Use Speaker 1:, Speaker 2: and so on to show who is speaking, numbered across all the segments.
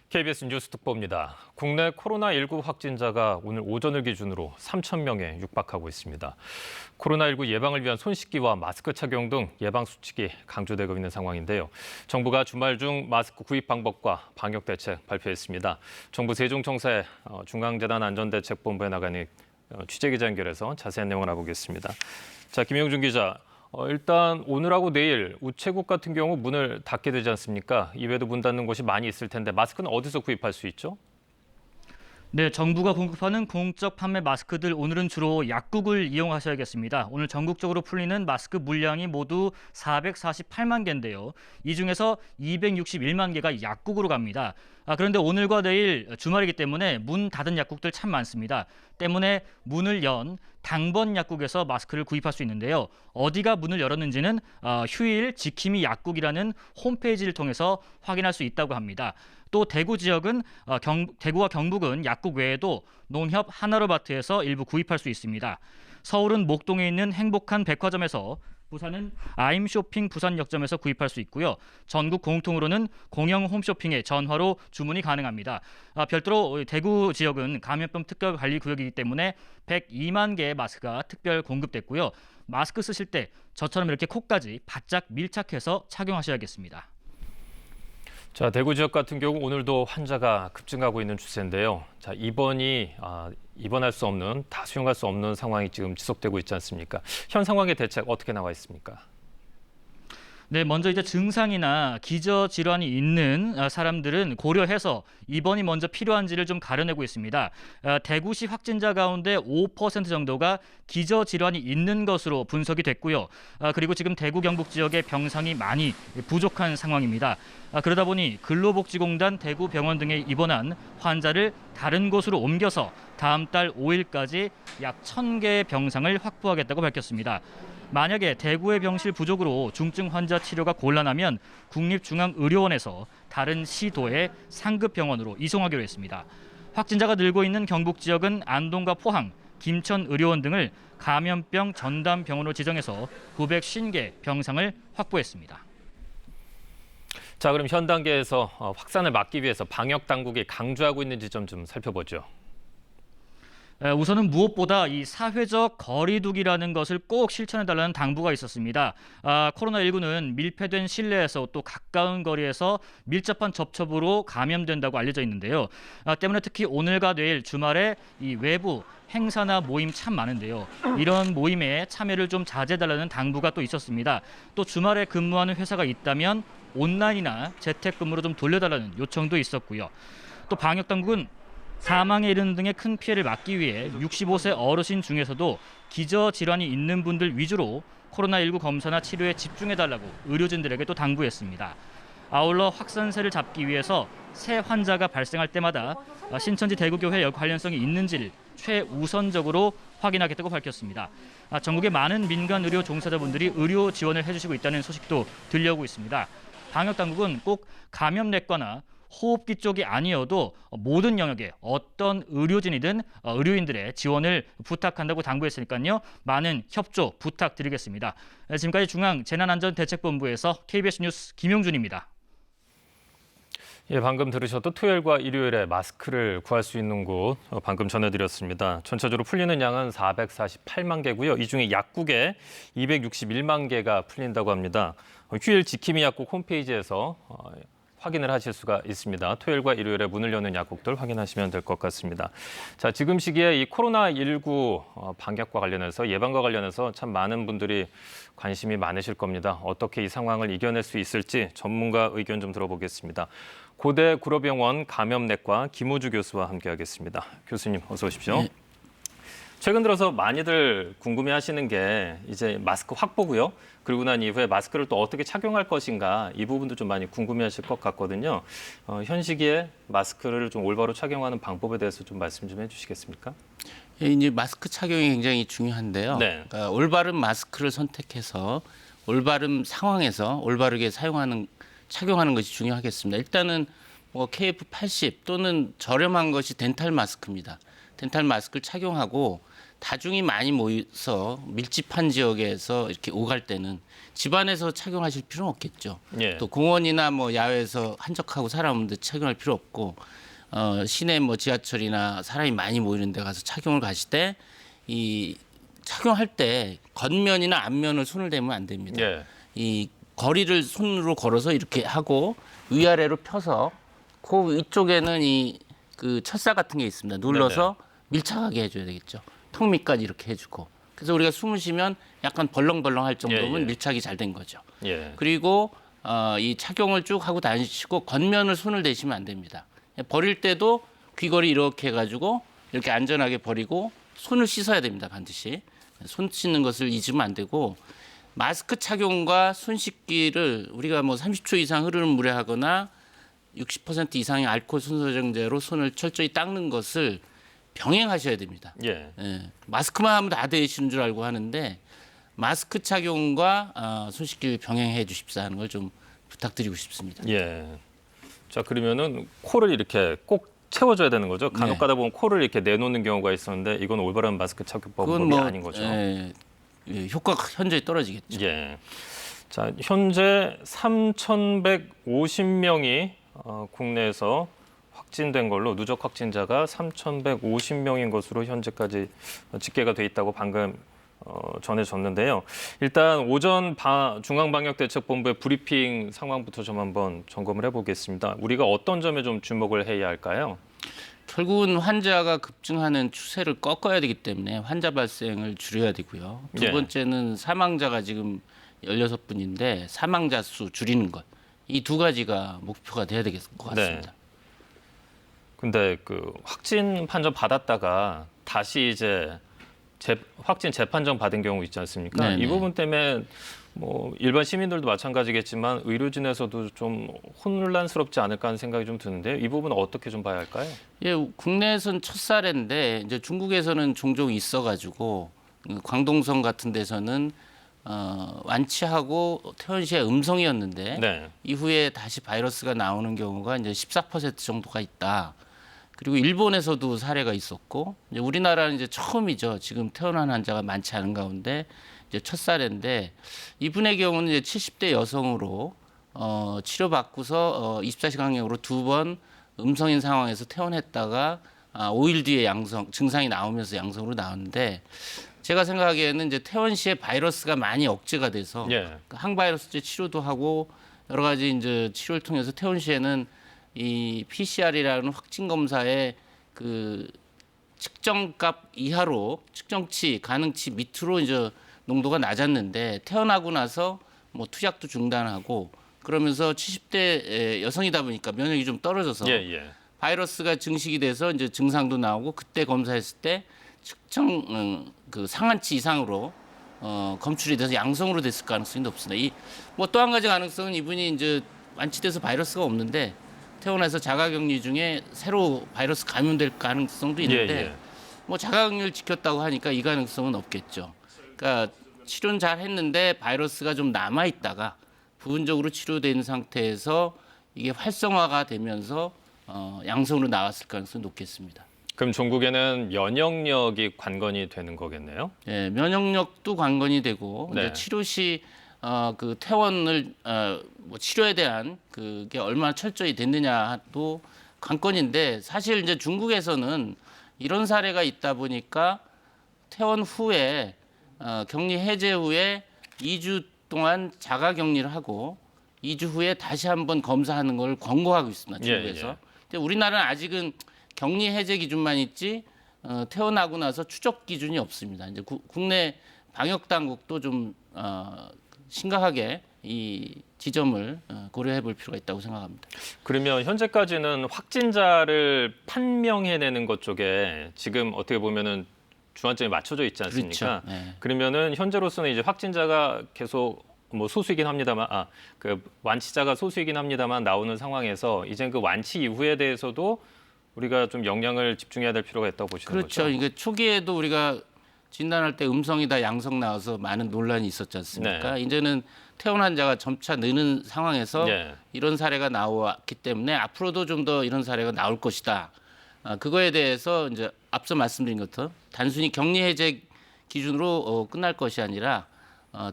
Speaker 1: KBS 뉴스 특보입니다. 국내 코로나19 확진자가 오늘 오전을 기준으로 3,000명에 육박하고 있습니다. 코로나19 예방을 위한 손 씻기와 마스크 착용 등 예방 수칙이 강조되고 있는 상황인데요. 정부가 주말 중 마스크 구입 방법과 방역 대책 발표했습니다. 정부 세종청사의 중앙재난 안전대책본부에 나가는 취재기자 연결해서 자세한 내용을 알아보겠습니다. 자, 김영준 기자. 일단 오늘하고 내일 우체국 같은 경우 문을 닫게 되지 않습니까? 이외에도 문 닫는 곳이 많이 있을 텐데 마스크는 어디서 구입할 수 있죠?
Speaker 2: 네, 정부가 공급하는 공적 판매 마스크들 오늘은 주로 약국을 이용하셔야겠습니다. 오늘 전국적으로 풀리는 마스크 물량이 모두 448만 개인데요. 이 중에서 261만 개가 약국으로 갑니다. 그런데 오늘과 내일 주말이기 때문에 문 닫은 약국들 참 많습니다. 때문에 문을 연 당번 약국에서 마스크를 구입할 수 있는데요. 어디가 문을 열었는지는 휴일 지킴이 약국이라는 홈페이지를 통해서 확인할 수 있다고 합니다. 또 대구 지역은 대구와 경북은 약국 외에도 농협 하나로마트에서 일부 구입할 수 있습니다. 서울은 목동에 있는 행복한 백화점에서, 부산은 아임쇼핑 부산역점에서 구입할 수 있고요. 전국 공통으로는 공영 홈쇼핑에 전화로 주문이 가능합니다. 별도로 대구 지역은 감염병 특별 관리 구역이기 때문에 102만 개의 마스크가 특별 공급됐고요. 마스크 쓰실 때 저처럼 이렇게 코까지 바짝 밀착해서 착용하셔야겠습니다.
Speaker 1: 자, 대구 지역 같은 경우 오늘도 환자가 급증하고 있는 추세인데요. 자, 입원할 수 없는, 다 수용할 수 없는 상황이 지금 지속되고 있지 않습니까? 현 상황의 대책 어떻게 나와 있습니까?
Speaker 2: 네, 먼저 이제 증상이나 기저질환이 있는 사람들은 고려해서 입원이 먼저 필요한지를 좀 가려내고 있습니다. 대구시 확진자 가운데 5% 정도가 기저질환이 있는 것으로 분석이 됐고요. 그리고 지금 대구 경북 지역에 병상이 많이 부족한 상황입니다. 그러다 보니 근로복지공단 대구병원 등에 입원한 환자를 다른 곳으로 옮겨서 다음 달 5일까지 약 1,000개의 병상을 확보하겠다고 밝혔습니다. 만약에 대구의 병실 부족으로 중증 환자 치료가 곤란하면 국립중앙의료원에서 다른 시도의 상급 병원으로 이송하기로 했습니다. 확진자가 늘고 있는 경북 지역은 안동과 포항, 김천의료원 등을 감염병 전담 병원으로 지정해서 950개 병상을 확보했습니다.
Speaker 1: 자, 그럼 현 단계에서 확산을 막기 위해서 방역 당국이 강조하고 있는 지점 좀 살펴보죠.
Speaker 2: 우선은 무엇보다 이 사회적 거리두기라는 것을 꼭 실천해달라는 당부가 있었습니다. 코로나19는 밀폐된 실내에서 또 가까운 거리에서 밀접한 접촉으로 감염된다고 알려져 있는데요. 때문에 특히 오늘과 내일 주말에 이 외부 행사나 모임 참 많은데요. 이런 모임에 참여를 좀 자제해달라는 당부가 또 있었습니다. 또 주말에 근무하는 회사가 있다면 온라인이나 재택근무로 좀 돌려달라는 요청도 있었고요. 또 방역당국은 사망에 이르는 등의 큰 피해를 막기 위해 65세 어르신 중에서도 기저질환이 있는 분들 위주로 코로나19 검사나 치료에 집중해달라고 의료진들에게 또 당부했습니다. 아울러 확산세를 잡기 위해서 새 환자가 발생할 때마다 신천지 대구교회 관련성이 있는지를 최우선적으로 확인하겠다고 밝혔습니다. 전국의 많은 민간 의료 종사자분들이 의료 지원을 해주시고 있다는 소식도 들려오고 있습니다. 방역당국은 꼭 감염내과나 호흡기 쪽이 아니어도 모든 영역에 어떤 의료진이든 의료인들의 지원을 부탁한다고 당부했으니까요. 많은 협조 부탁드리겠습니다. 지금까지 중앙재난안전대책본부에서 KBS 뉴스 김용준입니다.
Speaker 1: 예, 방금 들으셨던 토요일과 일요일에 마스크를 구할 수 있는 곳 방금 전해드렸습니다. 전체적으로 풀리는 양은 448만 개고요. 이 중에 약국에 261만 개가 풀린다고 합니다. 휴일 지킴이 약국 홈페이지에서 확인을 하실 수가 있습니다. 토요일과 일요일에 문을 여는 약국들 확인하시면 될 것 같습니다. 자, 지금 시기에 이 코로나19 방역과 관련해서 예방과 관련해서 참 많은 분들이 관심이 많으실 겁니다. 어떻게 이 상황을 이겨낼 수 있을지 전문가 의견 좀 들어보겠습니다. 고대 구로병원 감염내과 김우주 교수와 함께하겠습니다. 교수님 어서 오십시오. 네. 최근 들어서 많이들 궁금해하시는 게 이제 마스크 확보고요. 그리고 난 이후에 마스크를 또 어떻게 착용할 것인가 이 부분도 좀 많이 궁금해하실 것 같거든요. 현 시기에 마스크를 좀 올바로 착용하는 방법에 대해서 좀 말씀 좀 해주시겠습니까?
Speaker 3: 예, 이제 마스크 착용이 굉장히 중요한데요.
Speaker 1: 네.
Speaker 3: 그러니까 올바른 마스크를 선택해서 올바른 상황에서 올바르게 착용하는 것이 중요하겠습니다. 일단은 뭐 KF80 또는 저렴한 것이 덴탈 마스크입니다. 덴탈 마스크를 착용하고 다중이 많이 모여서 밀집한 지역에서 이렇게 오갈 때는 집안에서 착용하실 필요는 없겠죠.
Speaker 1: 예.
Speaker 3: 또 공원이나 뭐 야외에서 한적하고 사람들 착용할 필요 없고 시내 뭐 지하철이나 사람이 많이 모이는 데 가서 착용을 가실 때 이 착용할 때 겉면이나 앞면을 손을 대면 안 됩니다.
Speaker 1: 예.
Speaker 3: 이 거리를 손으로 걸어서 이렇게 하고 위아래로 펴서 그 위쪽에는 이 그 철사 같은 게 있습니다. 눌러서 밀착하게 해줘야 되겠죠. 턱 밑까지 이렇게 해주고. 그래서 우리가 숨을 쉬면 약간 벌렁벌렁할 정도면
Speaker 1: 예, 예.
Speaker 3: 밀착이 잘 된 거죠.
Speaker 1: 예.
Speaker 3: 그리고 이 착용을 쭉 하고 다니시고 겉면을 손을 대시면 안 됩니다. 버릴 때도 귀걸이 이렇게 해가지고 이렇게 안전하게 버리고 손을 씻어야 됩니다. 반드시. 손 씻는 것을 잊으면 안 되고 마스크 착용과 손 씻기를 우리가 뭐 30초 이상 흐르는 물에 하거나 60% 이상의 알코올 손소정제로 손을 철저히 닦는 것을 병행하셔야 됩니다.
Speaker 1: 예.
Speaker 3: 예, 마스크만 하면 다 되시는 줄 알고 하는데 마스크 착용과 손 씻기를 병행해 주십사 하는 걸 좀 부탁드리고 싶습니다.
Speaker 1: 예. 자, 그러면은 코를 이렇게 꼭 채워줘야 되는 거죠. 간혹 가다 보면 코를 이렇게 내놓는 경우가 있었는데 이건 올바른 마스크 착용 방법이 아닌 거죠.
Speaker 3: 효과가 현저히 떨어지겠죠.
Speaker 1: 예. 자, 현재 3,150명이 국내에서 확진된 걸로 누적 확진자가 3,150명인 것으로 현재까지 집계가 돼 있다고 방금 전해졌는데요. 일단 오전 중앙방역대책본부의 브리핑 상황부터 좀 한번 점검을 해보겠습니다. 우리가 어떤 점에 좀 주목을 해야 할까요?
Speaker 3: 결국은 환자가 급증하는 추세를 꺾어야 되기 때문에 환자 발생을 줄여야 되고요. 두
Speaker 1: 예.
Speaker 3: 번째는 사망자가 지금 16분인데 사망자 수 줄이는 것. 이 두 가지가 목표가 돼야 될 것 같습니다.
Speaker 1: 근데 그 확진 판정 받았다가 다시 이제 확진 재판정 받은 경우 있지 않습니까?
Speaker 3: 네네.
Speaker 1: 이 부분 때문에 뭐 일반 시민들도 마찬가지겠지만 의료진에서도 좀 혼란스럽지 않을까 하는 생각이 좀 드는데요. 이 부분은 어떻게 좀 봐야 할까요?
Speaker 3: 예, 국내에서는 첫 사례인데 이제 중국에서는 종종 있어가지고 광동성 같은 데서는 완치하고 퇴원시에 음성이었는데
Speaker 1: 네.
Speaker 3: 이후에 다시 바이러스가 나오는 경우가 이제 14% 정도가 있다. 그리고 일본에서도 사례가 있었고 이제 우리나라는 이제 처음이죠. 지금 퇴원한 환자가 많지 않은 가운데 이제 첫 사례인데 이분의 경우는 이제 70대 여성으로 치료받고서 24시간경으로 2번 음성인 상황에서 퇴원했다가 5일 뒤에 증상이 나오면서 양성으로 나왔는데 제가 생각하기에는 이제 퇴원 시에 바이러스가 많이 억제가 돼서
Speaker 1: 예.
Speaker 3: 항바이러스제 치료도 하고 여러 가지 이제 치료를 통해서 퇴원 시에는 이 PCR이라는 확진 검사의 그 측정값 이하로 측정치 가능치 밑으로 이제 농도가 낮았는데 퇴원하고 나서 뭐 투약도 중단하고 그러면서 70대 여성이다 보니까 면역이 좀 떨어져서
Speaker 1: 예.
Speaker 3: 바이러스가 증식이 돼서 이제 증상도 나오고 그때 검사했을 때 측정 그 상한치 이상으로 검출이 돼서 양성으로 됐을 가능성이 높습니다. 이 뭐 또 한 가지 가능성은 이분이 이제 완치돼서 바이러스가 없는데 퇴원해서 자가격리 중에 새로 바이러스 감염될 가능성도 있는데 뭐 자가격리를 지켰다고 하니까 이 가능성은 없겠죠. 그러니까 치료는 잘 했는데 바이러스가 좀 남아 있다가 부분적으로 치료된 상태에서 이게 활성화가 되면서 양성으로 나왔을 가능성이 높겠습니다.
Speaker 1: 그럼 종국에는 면역력이 관건이 되는 거겠네요.
Speaker 3: 예, 면역력도 관건이 되고
Speaker 1: 네.
Speaker 3: 이제 치료 시 그 퇴원을 뭐 치료에 대한 그게 얼마나 철저히 됐느냐도 관건인데 사실 이제 중국에서는 이런 사례가 있다 보니까 퇴원 후에 격리 해제 후에 2주 동안 자가 격리를 하고 2주 후에 다시 한번 검사하는 걸 권고하고 있습니다. 중국에서.
Speaker 1: 예.
Speaker 3: 근데 우리나라는 아직은 격리 해제 기준만 있지 퇴원하고 나서 추적 기준이 없습니다. 이제 국내 방역 당국도 좀 심각하게 이 지점을 고려해 볼 필요가 있다고 생각합니다.
Speaker 1: 그러면 현재까지는 확진자를 판명해내는 것 쪽에 지금 어떻게 보면은 주안점이 맞춰져 있지 않습니까?
Speaker 3: 그렇죠. 네.
Speaker 1: 그러면은 현재로서는 이제 확진자가 계속 뭐 소수이긴 합니다만, 그 완치자가 소수이긴 합니다만 나오는 상황에서 이제 그 완치 이후에 대해서도 우리가 좀 영향을 집중해야 될 필요가 있다고 보시는
Speaker 3: 그렇죠.
Speaker 1: 거죠?
Speaker 3: 이게 초기에도 우리가 진단할 때 음성이다 양성 나와서 많은 논란이 있었지 않습니까?
Speaker 1: 네.
Speaker 3: 이제는 퇴원 환자가 점차 느는 상황에서
Speaker 1: 예.
Speaker 3: 이런 사례가 나왔기 때문에 앞으로도 좀 더 이런 사례가 나올 것이다. 그거에 대해서 이제 앞서 말씀드린 것처럼 단순히 격리 해제 기준으로 끝날 것이 아니라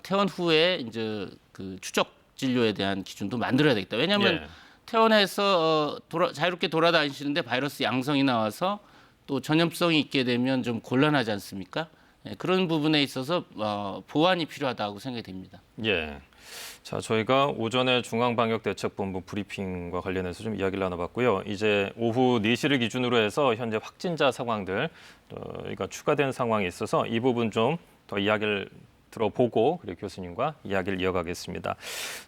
Speaker 3: 퇴원 후에 이제 그 추적 진료에 대한 기준도 만들어야 되겠다. 왜냐하면
Speaker 1: 예.
Speaker 3: 퇴원해서 자유롭게 돌아다니시는데 바이러스 양성이 나와서 또 전염성이 있게 되면 좀 곤란하지 않습니까? 예, 그런 부분에 있어서 보완이 필요하다고 생각이 됩니다.
Speaker 1: 예. 자, 저희가 오전에 중앙방역대책본부 브리핑과 관련해서 좀 이야기를 나눠봤고요. 이제 오후 4시를 기준으로 해서 현재 확진자 상황들, 그러니까 추가된 상황이 있어서 이 부분 좀 더 이야기를 들어보고 그리고 교수님과 이야기를 이어가겠습니다.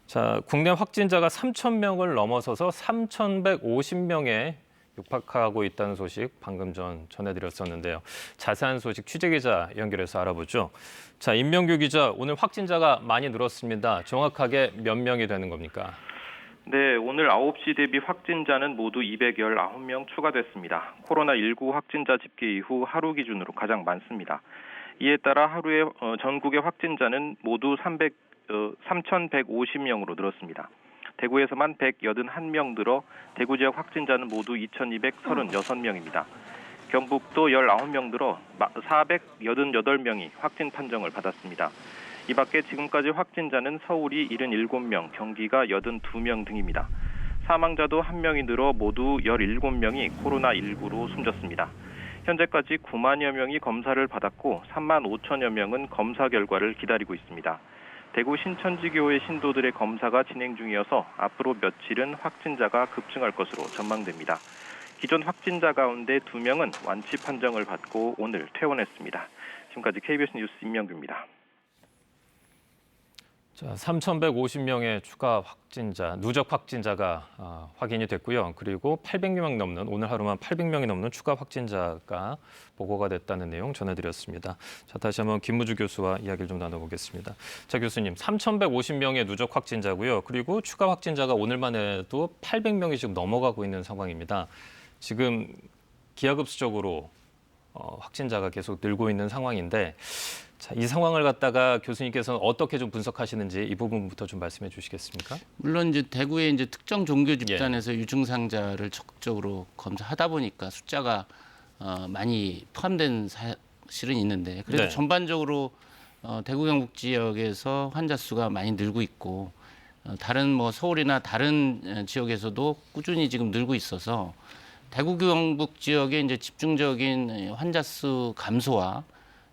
Speaker 1: 자, 국내 확진자가 3,000명을 넘어서서 3,150명에 육박하고 있다는 소식 방금 전해드렸었는데요. 자세한 소식 취재기자 연결해서 알아보죠. 자, 임명규 기자, 오늘 확진자가 많이 늘었습니다. 정확하게 몇 명이 되는 겁니까?
Speaker 4: 네, 오늘 9시 대비 확진자는 모두 219명 추가됐습니다. 코로나19 확진자 집계 이후 하루 기준으로 가장 많습니다. 이에 따라 하루에 전국의 확진자는 모두 3,150명으로 늘었습니다. 대구에서만 181명 늘어 대구 지역 확진자는 모두 2,236명입니다. 경북도 19명 늘어 488명이 확진 판정을 받았습니다. 이 밖에 지금까지 확진자는 서울이 77명, 경기가 82명 등입니다. 사망자도 1명이 늘어 모두 17명이 코로나19로 숨졌습니다. 현재까지 9만여 명이 검사를 받았고 3만 5천여 명은 검사 결과를 기다리고 있습니다. 대구 신천지교회 신도들의 검사가 진행 중이어서 앞으로 며칠은 확진자가 급증할 것으로 전망됩니다. 기존 확진자 가운데 2명은 완치 판정을 받고 오늘 퇴원했습니다. 지금까지 KBS 뉴스 임명규입니다.
Speaker 1: 자, 3,150명의 추가 확진자, 누적 확진자가 확인이 됐고요. 그리고 800명 넘는, 오늘 하루만 800명이 넘는 추가 확진자가 보고가 됐다는 내용 전해드렸습니다. 자, 다시 한번 김무주 교수와 이야기를 좀 나눠보겠습니다. 자, 교수님, 3,150명의 누적 확진자고요. 그리고 추가 확진자가 오늘만 해도 800명이 지금 넘어가고 있는 상황입니다. 지금 기하급수적으로 확진자가 계속 늘고 있는 상황인데, 자, 이 상황을 갖다가 교수님께서는 어떻게 좀 분석하시는지 이 부분부터 좀 말씀해 주시겠습니까?
Speaker 3: 물론 이제 대구의 이제 특정 종교 집단에서 유증상자를 적극적으로 검사하다 보니까 숫자가 많이 포함된 사실은 있는데 그래도
Speaker 1: 네.
Speaker 3: 전반적으로 대구 경북 지역에서 환자 수가 많이 늘고 있고 다른 뭐 서울이나 다른 지역에서도 꾸준히 지금 늘고 있어서 대구 경북 지역의 이제 집중적인 환자 수 감소와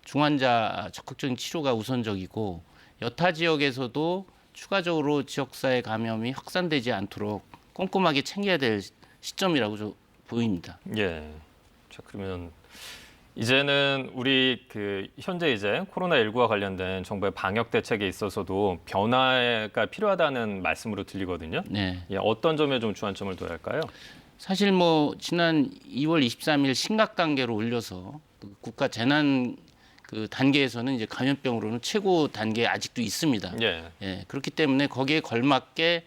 Speaker 3: 중환자 적극적인 치료가 우선적이고 여타 지역에서도 추가적으로 지역사회 감염이 확산되지 않도록 꼼꼼하게 챙겨야 될 시점이라고 보입니다.
Speaker 1: 예. 자, 그러면 이제는 우리 현재 이제 코로나19와 관련된 정부의 방역 대책에 있어서도 변화가 필요하다는 말씀으로 들리거든요.
Speaker 3: 네.
Speaker 1: 예, 어떤 점에 좀 주안점을 둬야 할까요?
Speaker 3: 사실 뭐 지난 2월 23일 심각 단계로 올려서 국가 재난 단계에서는 이제 감염병으로는 최고 단계에 아직도 있습니다.
Speaker 1: 예.
Speaker 3: 예, 그렇기 때문에 거기에 걸맞게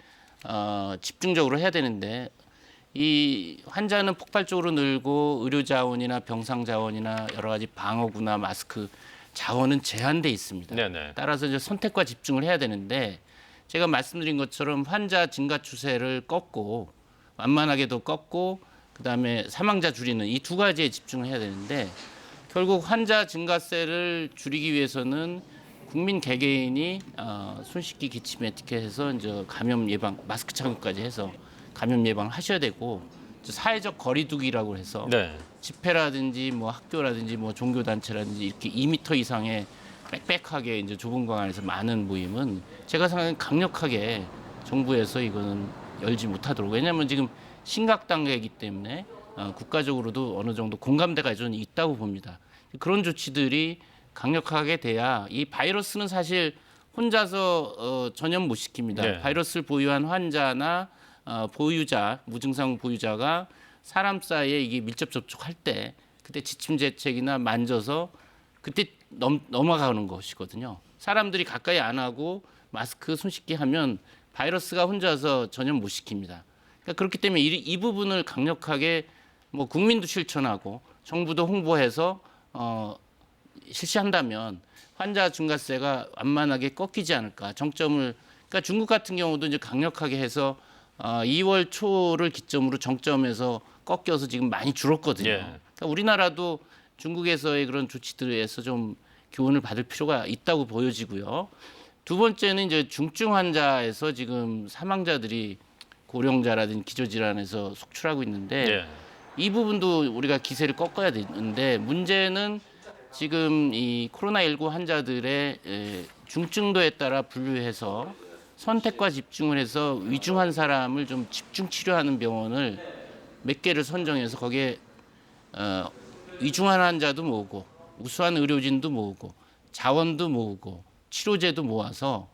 Speaker 3: 집중적으로 해야 되는데 이 환자는 폭발적으로 늘고 의료 자원이나 병상 자원이나 여러 가지 방어구나 마스크 자원은 제한돼 있습니다.
Speaker 1: 네네.
Speaker 3: 따라서 이제 선택과 집중을 해야 되는데 제가 말씀드린 것처럼 환자 증가 추세를 꺾고 완만하게도 꺾고 그다음에 사망자 줄이는 이 두 가지에 집중을 해야 되는데 결국 환자 증가세를 줄이기 위해서는 국민 개개인이 손 씻기, 기침, 에티켓해서 이제 감염 예방, 마스크 착용까지 해서 감염 예방을 하셔야 되고 사회적 거리두기라고 해서
Speaker 1: 네.
Speaker 3: 집회라든지 뭐 학교라든지 뭐 종교 단체라든지 이렇게 2m 이상의 빽빽하게 이제 좁은 공간에서 많은 모임은 제가 생각하기엔 강력하게 정부에서 이거는 열지 못하도록 왜냐하면 지금 심각 단계이기 때문에 국가적으로도 어느 정도 공감대가 좀 있다고 봅니다. 그런 조치들이 강력하게 돼야 이 바이러스는 사실 혼자서 전염 못 시킵니다.
Speaker 1: 네.
Speaker 3: 바이러스를 보유한 환자나 보유자, 무증상 보유자가 사람 사이에 이게 밀접 접촉할 때 그때 지침재책이나 만져서 그때 넘어가는 것이거든요. 사람들이 가까이 안 하고 마스크, 손 씻기 하면 바이러스가 혼자서 전염 못 시킵니다. 그러니까 그렇기 때문에 이 부분을 강력하게 뭐 국민도 실천하고 정부도 홍보해서 실시한다면 환자 증가세가 완만하게 꺾이지 않을까. 그러니까 중국 같은 경우도 이제 강력하게 해서 2월 초를 기점으로 정점에서 꺾여서 지금 많이 줄었거든요.
Speaker 1: 예.
Speaker 3: 그러니까 우리나라도 중국에서의 그런 조치들에서 좀 교훈을 받을 필요가 있다고 보여지고요. 두 번째는 이제 중증 환자에서 지금 사망자들이 고령자라든지 기저질환에서 속출하고 있는데
Speaker 1: 예.
Speaker 3: 이 부분도 우리가 기세를 꺾어야 되는데 문제는 지금 이 코로나19 환자들의 중증도에 따라 분류해서 선택과 집중을 해서 위중한 사람을 좀 집중 치료하는 병원을 몇 개를 선정해서 거기에 위중한 환자도 모으고 우수한 의료진도 모으고 자원도 모으고 치료제도 모아서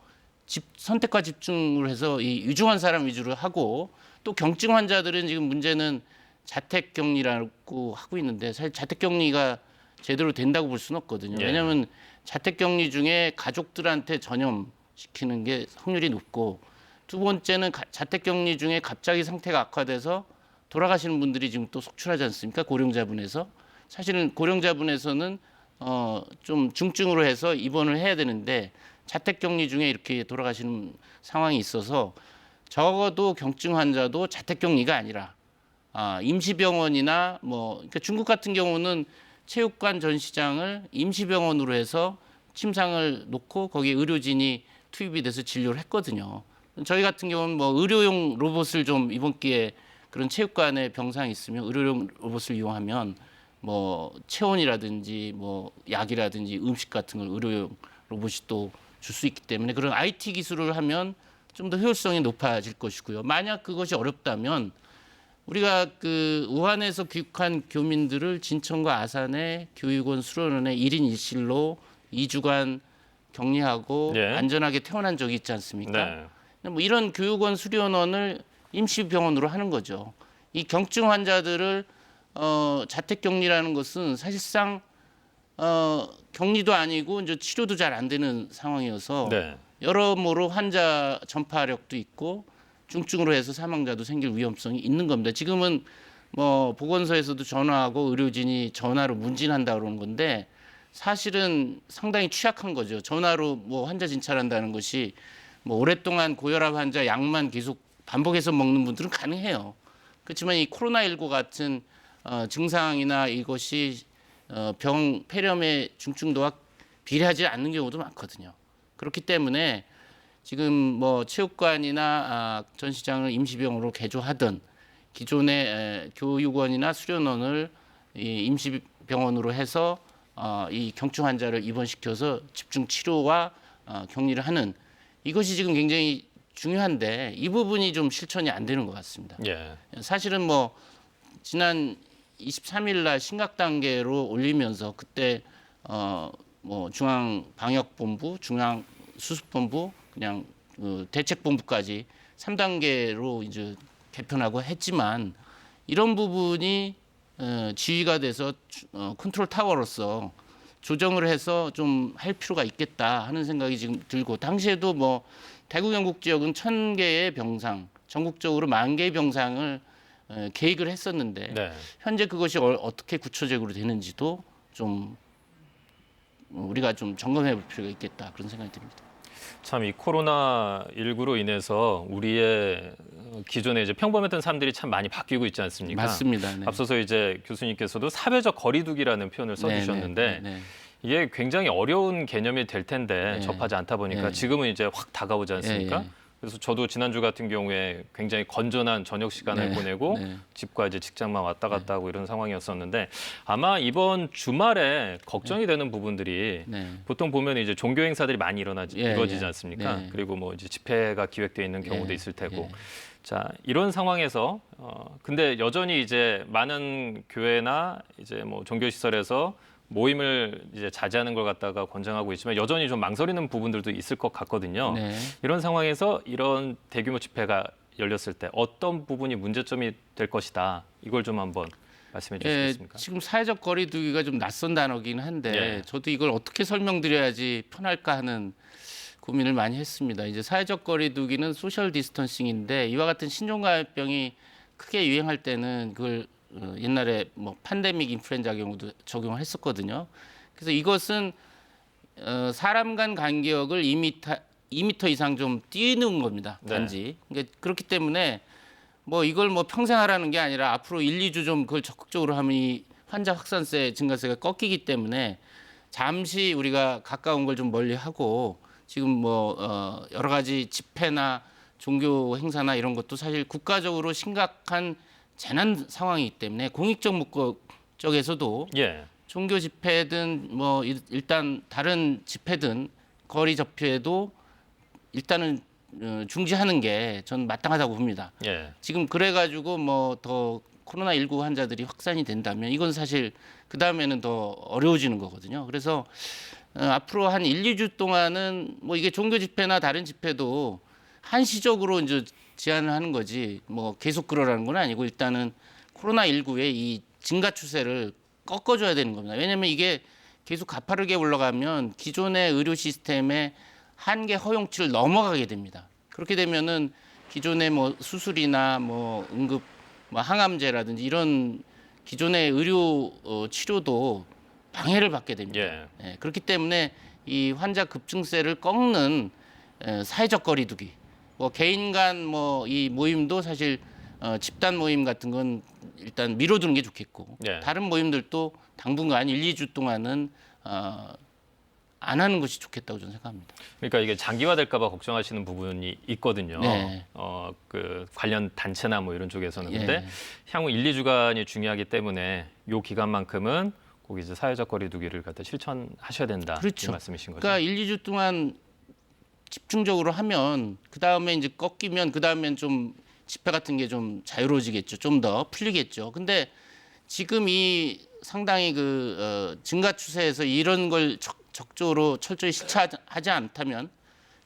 Speaker 3: 선택과 집중을 해서 이 위중한 사람 위주로 하고 또 경증 환자들은 지금 문제는 자택격리라고 하고 있는데 사실 자택격리가 제대로 된다고 볼 수는 없거든요.
Speaker 1: 예.
Speaker 3: 왜냐하면 자택격리 중에 가족들한테 전염시키는 게 확률이 높고 두 번째는 자택격리 중에 갑자기 상태가 악화돼서 돌아가시는 분들이 지금 또 속출하지 않습니까? 고령자분에서 사실은 고령자분에서는 좀 중증으로 해서 입원을 해야 되는데 자택격리 중에 이렇게 돌아가시는 상황이 있어서 적어도 경증 환자도 자택격리가 아니라 임시병원이나 그러니까 중국 같은 경우는 체육관 전시장을 임시병원으로 해서 침상을 놓고 거기에 의료진이 투입이 돼서 진료를 했거든요. 저희 같은 경우는 의료용 로봇을 좀 이번 기회에 그런 체육관에 병상이 있으면 의료용 로봇을 이용하면 체온이라든지 약이라든지 음식 같은 걸 의료용 로봇이 또 줄 수 있기 때문에 그런 IT 기술을 하면 좀 더 효율성이 높아질 것이고요. 만약 그것이 어렵다면 우리가 그 우한에서 귀국한 교민들을 진천과 아산의 교육원 수련원에 1인 1실로 2주간 격리하고
Speaker 1: 예.
Speaker 3: 안전하게 퇴원한 적이 있지 않습니까?
Speaker 1: 네.
Speaker 3: 이런 교육원 수련원을 임시병원으로 하는 거죠. 이 경증 환자들을 자택격리라는 것은 사실상 격리도 아니고 이제 치료도 잘 안 되는 상황이어서
Speaker 1: 네.
Speaker 3: 여러모로 환자 전파력도 있고 중증으로 해서 사망자도 생길 위험성이 있는 겁니다. 지금은 보건소에서도 전화하고 의료진이 전화로 문진한다 그러는 건데 사실은 상당히 취약한 거죠. 전화로 환자 진찰한다는 것이 오랫동안 고혈압 환자 약만 계속 반복해서 먹는 분들은 가능해요. 그렇지만 이 코로나19 같은 증상이나 이것이 병 폐렴의 중증도와 비례하지 않는 경우도 많거든요. 그렇기 때문에 지금 체육관이나 전시장을 임시병원으로 개조하든 기존의 교육원이나 수련원을 임시병원으로 해서 이 경증 환자를 입원시켜서 집중 치료와 격리를 하는 이것이 지금 굉장히 중요한데 이 부분이 좀 실천이 안 되는 것 같습니다.
Speaker 1: 예.
Speaker 3: 사실은 지난 23일 날 심각 단계로 올리면서 그때 중앙방역본부, 중앙수습본부, 그냥 대책본부까지 3단계로 이제 개편하고 했지만 이런 부분이 지휘가 돼서 컨트롤 타워로서 조정을 해서 좀 할 필요가 있겠다 하는 생각이 지금 들고 당시에도 대구 경북 지역은 1,000개의 병상, 전국적으로 10,000개의 병상을 계획을 했었는데
Speaker 1: 네.
Speaker 3: 현재 그것이 어떻게 구체적으로 되는지도 좀 우리가 좀 점검해 볼 필요가 있겠다 그런 생각이 듭니다.
Speaker 1: 참 이 코로나19로 인해서 우리의 기존에 이제 평범했던 삶들이 참 많이 바뀌고 있지 않습니까?
Speaker 3: 맞습니다. 네.
Speaker 1: 앞서서 이제 교수님께서도 사회적 거리두기라는 표현을 써주셨는데
Speaker 3: 네.
Speaker 1: 이게 굉장히 어려운 개념이 될 텐데
Speaker 3: 네.
Speaker 1: 접하지 않다 보니까
Speaker 3: 네.
Speaker 1: 지금은 이제 확 다가오지 않습니까?
Speaker 3: 예.
Speaker 1: 그래서 저도 지난주 같은 경우에 굉장히 건전한 저녁 시간을
Speaker 3: 네.
Speaker 1: 보내고
Speaker 3: 네.
Speaker 1: 집과 이제 직장만 왔다 갔다 하고 이런 상황이었었는데 아마 이번 주말에 걱정이 되는 부분들이
Speaker 3: 네.
Speaker 1: 보통 보면 이제 종교 행사들이 많이 이루어지지
Speaker 3: 예.
Speaker 1: 않습니까?
Speaker 3: 네.
Speaker 1: 그리고 이제 집회가 기획되어 있는 경우도
Speaker 3: 예.
Speaker 1: 있을 테고.
Speaker 3: 예.
Speaker 1: 자, 이런 상황에서 근데 여전히 이제 많은 교회나 이제 종교 시설에서 모임을 이제 자제하는 걸 갖다가 권장하고 있지만 여전히 좀 망설이는 부분들도 있을 것 같거든요.
Speaker 3: 네.
Speaker 1: 이런 상황에서 이런 대규모 집회가 열렸을 때 어떤 부분이 문제점이 될 것이다. 이걸 좀 한번 말씀해 주시겠습니까?
Speaker 3: 지금 사회적 거리두기가 좀 낯선 단어긴 한데
Speaker 1: 예.
Speaker 3: 저도 이걸 어떻게 설명드려야지 편할까 하는 고민을 많이 했습니다. 이제 사회적 거리두기는 소셜 디스턴싱인데 이와 같은 신종감염병이 크게 유행할 때는 그걸 옛날에 팬데믹 인플루엔자 경우도 적용을 했었거든요. 그래서 이것은 사람 간 간격을 2m 이상 좀 뛰는 겁니다. 단지. 그러니까 그렇기 때문에 뭐 이걸 뭐 평생 하라는 게 아니라 앞으로 1, 2주 좀 그걸 적극적으로 하면 이 환자 확산세 증가세가 꺾이기 때문에 잠시 우리가 가까운 걸 좀 멀리하고 지금 뭐 여러 가지 집회나 종교 행사나 이런 것도 사실 국가적으로 심각한 재난 상황이기 때문에 공익적 목적에서도
Speaker 1: 예.
Speaker 3: 종교 집회든 뭐 일단 다른 집회든 거리 접회도 일단은 중지하는 게 저는 마땅하다고 봅니다.
Speaker 1: 예.
Speaker 3: 지금 그래가지고 뭐 더 코로나19 환자들이 확산이 된다면 이건 사실 그 다음에는 더 어려워지는 거거든요. 그래서 앞으로 한 1, 2주 동안은 뭐 이게 종교 집회나 다른 집회도 한시적으로 이제 제한을 하는 거지 뭐 계속 그러라는 건 아니고 일단은 코로나19의 이 증가 추세를 꺾어줘야 되는 겁니다. 왜냐하면 이게 계속 가파르게 올라가면 기존의 의료 시스템의 한계 허용치를 넘어가게 됩니다. 그렇게 되면은 기존의 뭐 수술이나 뭐 응급 뭐 항암제라든지 이런 기존의 의료 치료도 방해를 받게 됩니다.
Speaker 1: 예.
Speaker 3: 예, 그렇기 때문에 이 환자 급증세를 꺾는 사회적 거리두기, 뭐 개인 간 뭐 이 모임도 사실 집단 모임 같은 건 일단 미뤄두는 게 좋겠고
Speaker 1: 예.
Speaker 3: 다른 모임들도 당분간 1, 2주 동안은 안 하는 것이 좋겠다고 저는 생각합니다.
Speaker 1: 그러니까 이게 장기화될까 봐 걱정하시는 부분이 있거든요.
Speaker 3: 네.
Speaker 1: 그 관련 단체나 뭐 이런 쪽에서는. 근데
Speaker 3: 예.
Speaker 1: 향후 1, 2주간이 중요하기 때문에 요 기간만큼은 꼭 이제 사회적 거리두기를 갖다 실천하셔야 된다.
Speaker 3: 그렇죠.
Speaker 1: 이 말씀이신 거죠.
Speaker 3: 그러니까 1, 2주 동안 집중적으로 하면 그 다음에 이제 꺾이면 그 다음엔 좀 집회 같은 게 좀 자유로워지겠죠. 좀 더 풀리겠죠. 근데 지금 이 상당히 그 증가 추세에서 이런 걸 적극적으로 철저히 실천하지 않다면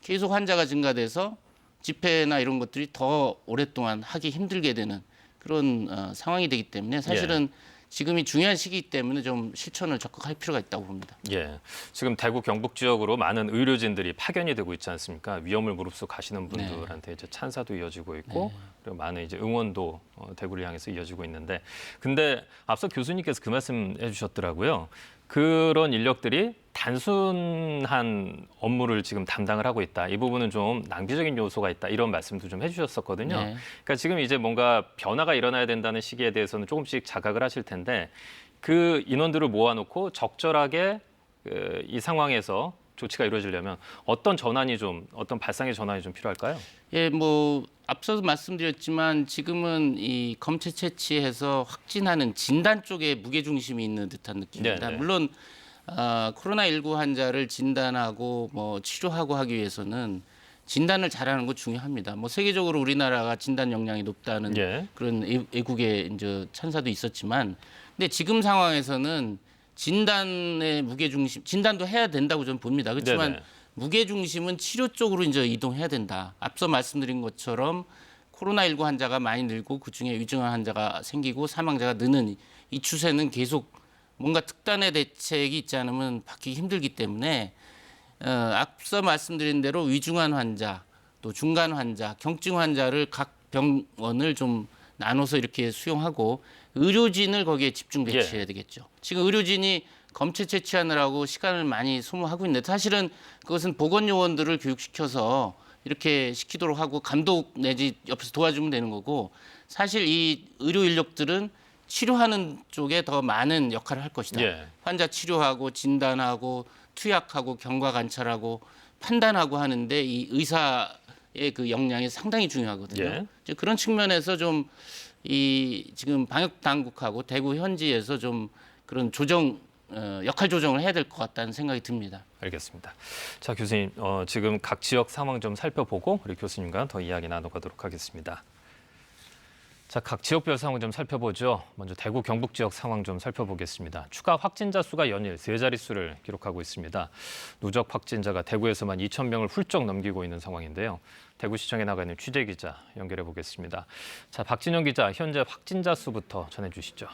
Speaker 3: 계속 환자가 증가돼서 집회나 이런 것들이 더 오랫동안 하기 힘들게 되는 그런 상황이 되기 때문에 사실은 지금이 중요한 시기이기 때문에 좀 실천을 적극 할 필요가 있다고 봅니다.
Speaker 1: 예. 지금 대구 경북 지역으로 많은 의료진들이 파견이 되고 있지 않습니까? 위험을 무릅쓰고 가시는 분들한테 이제 찬사도 이어지고 있고 그리고 많은 이제 응원도 대구를 향해서 이어지고 있는데 근데 앞서 교수님께서 그 말씀 해주셨더라고요. 그런 인력들이 단순한 업무를 지금 담당을 하고 있다. 이 부분은 좀 낭비적인 요소가 있다. 이런 말씀도 좀 해주셨었거든요.
Speaker 3: 네.
Speaker 1: 그러니까 지금 이제 뭔가 변화가 일어나야 된다는 시기에 대해서는 조금씩 자각을 하실 텐데 그 인원들을 모아놓고 적절하게 이 상황에서 조치가 이루어지려면 어떤 발상의 전환이 좀 필요할까요?
Speaker 3: 예, 뭐 앞서도 말씀드렸지만 지금은 이 검체 채취해서 확진하는 진단 쪽에 무게 중심이 있는 듯한 느낌입니다.
Speaker 1: 네네.
Speaker 3: 물론 코로나19 환자를 진단하고 뭐 치료하고 하기 위해서는 진단을 잘하는 거 중요합니다. 뭐 세계적으로 우리나라가 진단 역량이 높다는
Speaker 1: 예.
Speaker 3: 그런 외국의 이제 찬사도 있었지만, 근데 지금 상황에서는 진단의 무게 중심, 진단도 해야 된다고 저는 봅니다. 그렇지만
Speaker 1: 네네.
Speaker 3: 무게 중심은 치료 쪽으로 이제 이동해야 된다. 앞서 말씀드린 것처럼 코로나19 환자가 많이 늘고 그 중에 위중한 환자가 생기고 사망자가 느는 이 추세는 계속 뭔가 특단의 대책이 있지 않으면 바뀌기 힘들기 때문에 앞서 말씀드린 대로 위중한 환자, 또 중간 환자, 경증 환자를 각 병원을 좀 나눠서 이렇게 수용하고 의료진을 거기에 집중 배치해야 되겠죠. 지금 의료진이 검체 채취하느라고 시간을 많이 소모하고 있는데 사실은 그것은 보건요원들을 교육시켜서 이렇게 시키도록 하고 감독 내지 옆에서 도와주면 되는 거고 사실 이 의료 인력들은 치료하는 쪽에 더 많은 역할을 할 것이다.
Speaker 1: 예.
Speaker 3: 환자 치료하고 진단하고 투약하고 경과 관찰하고 판단하고 하는데 이 의사의 그 역량이 상당히 중요하거든요.
Speaker 1: 예.
Speaker 3: 이제 그런 측면에서 좀 이 지금 방역 당국하고 대구 현지에서 좀 그런 역할 조정을 해야 될 것 같다는 생각이 듭니다.
Speaker 1: 알겠습니다. 자, 교수님, 지금 각 지역 상황 좀 살펴보고 우리 교수님과 더 이야기 나눠가도록 하겠습니다. 자, 각 지역별 상황 좀 살펴보죠. 먼저 대구 경북 지역 상황 좀 살펴보겠습니다. 추가 확진자 수가 연일 세 자릿수를 기록하고 있습니다. 누적 확진자가 대구에서만 2,000명을 훌쩍 넘기고 있는 상황인데요. 대구시청에 나가 있는 취재 기자 연결해 보겠습니다. 자, 박진영 기자, 현재 확진자 수부터 전해주시죠.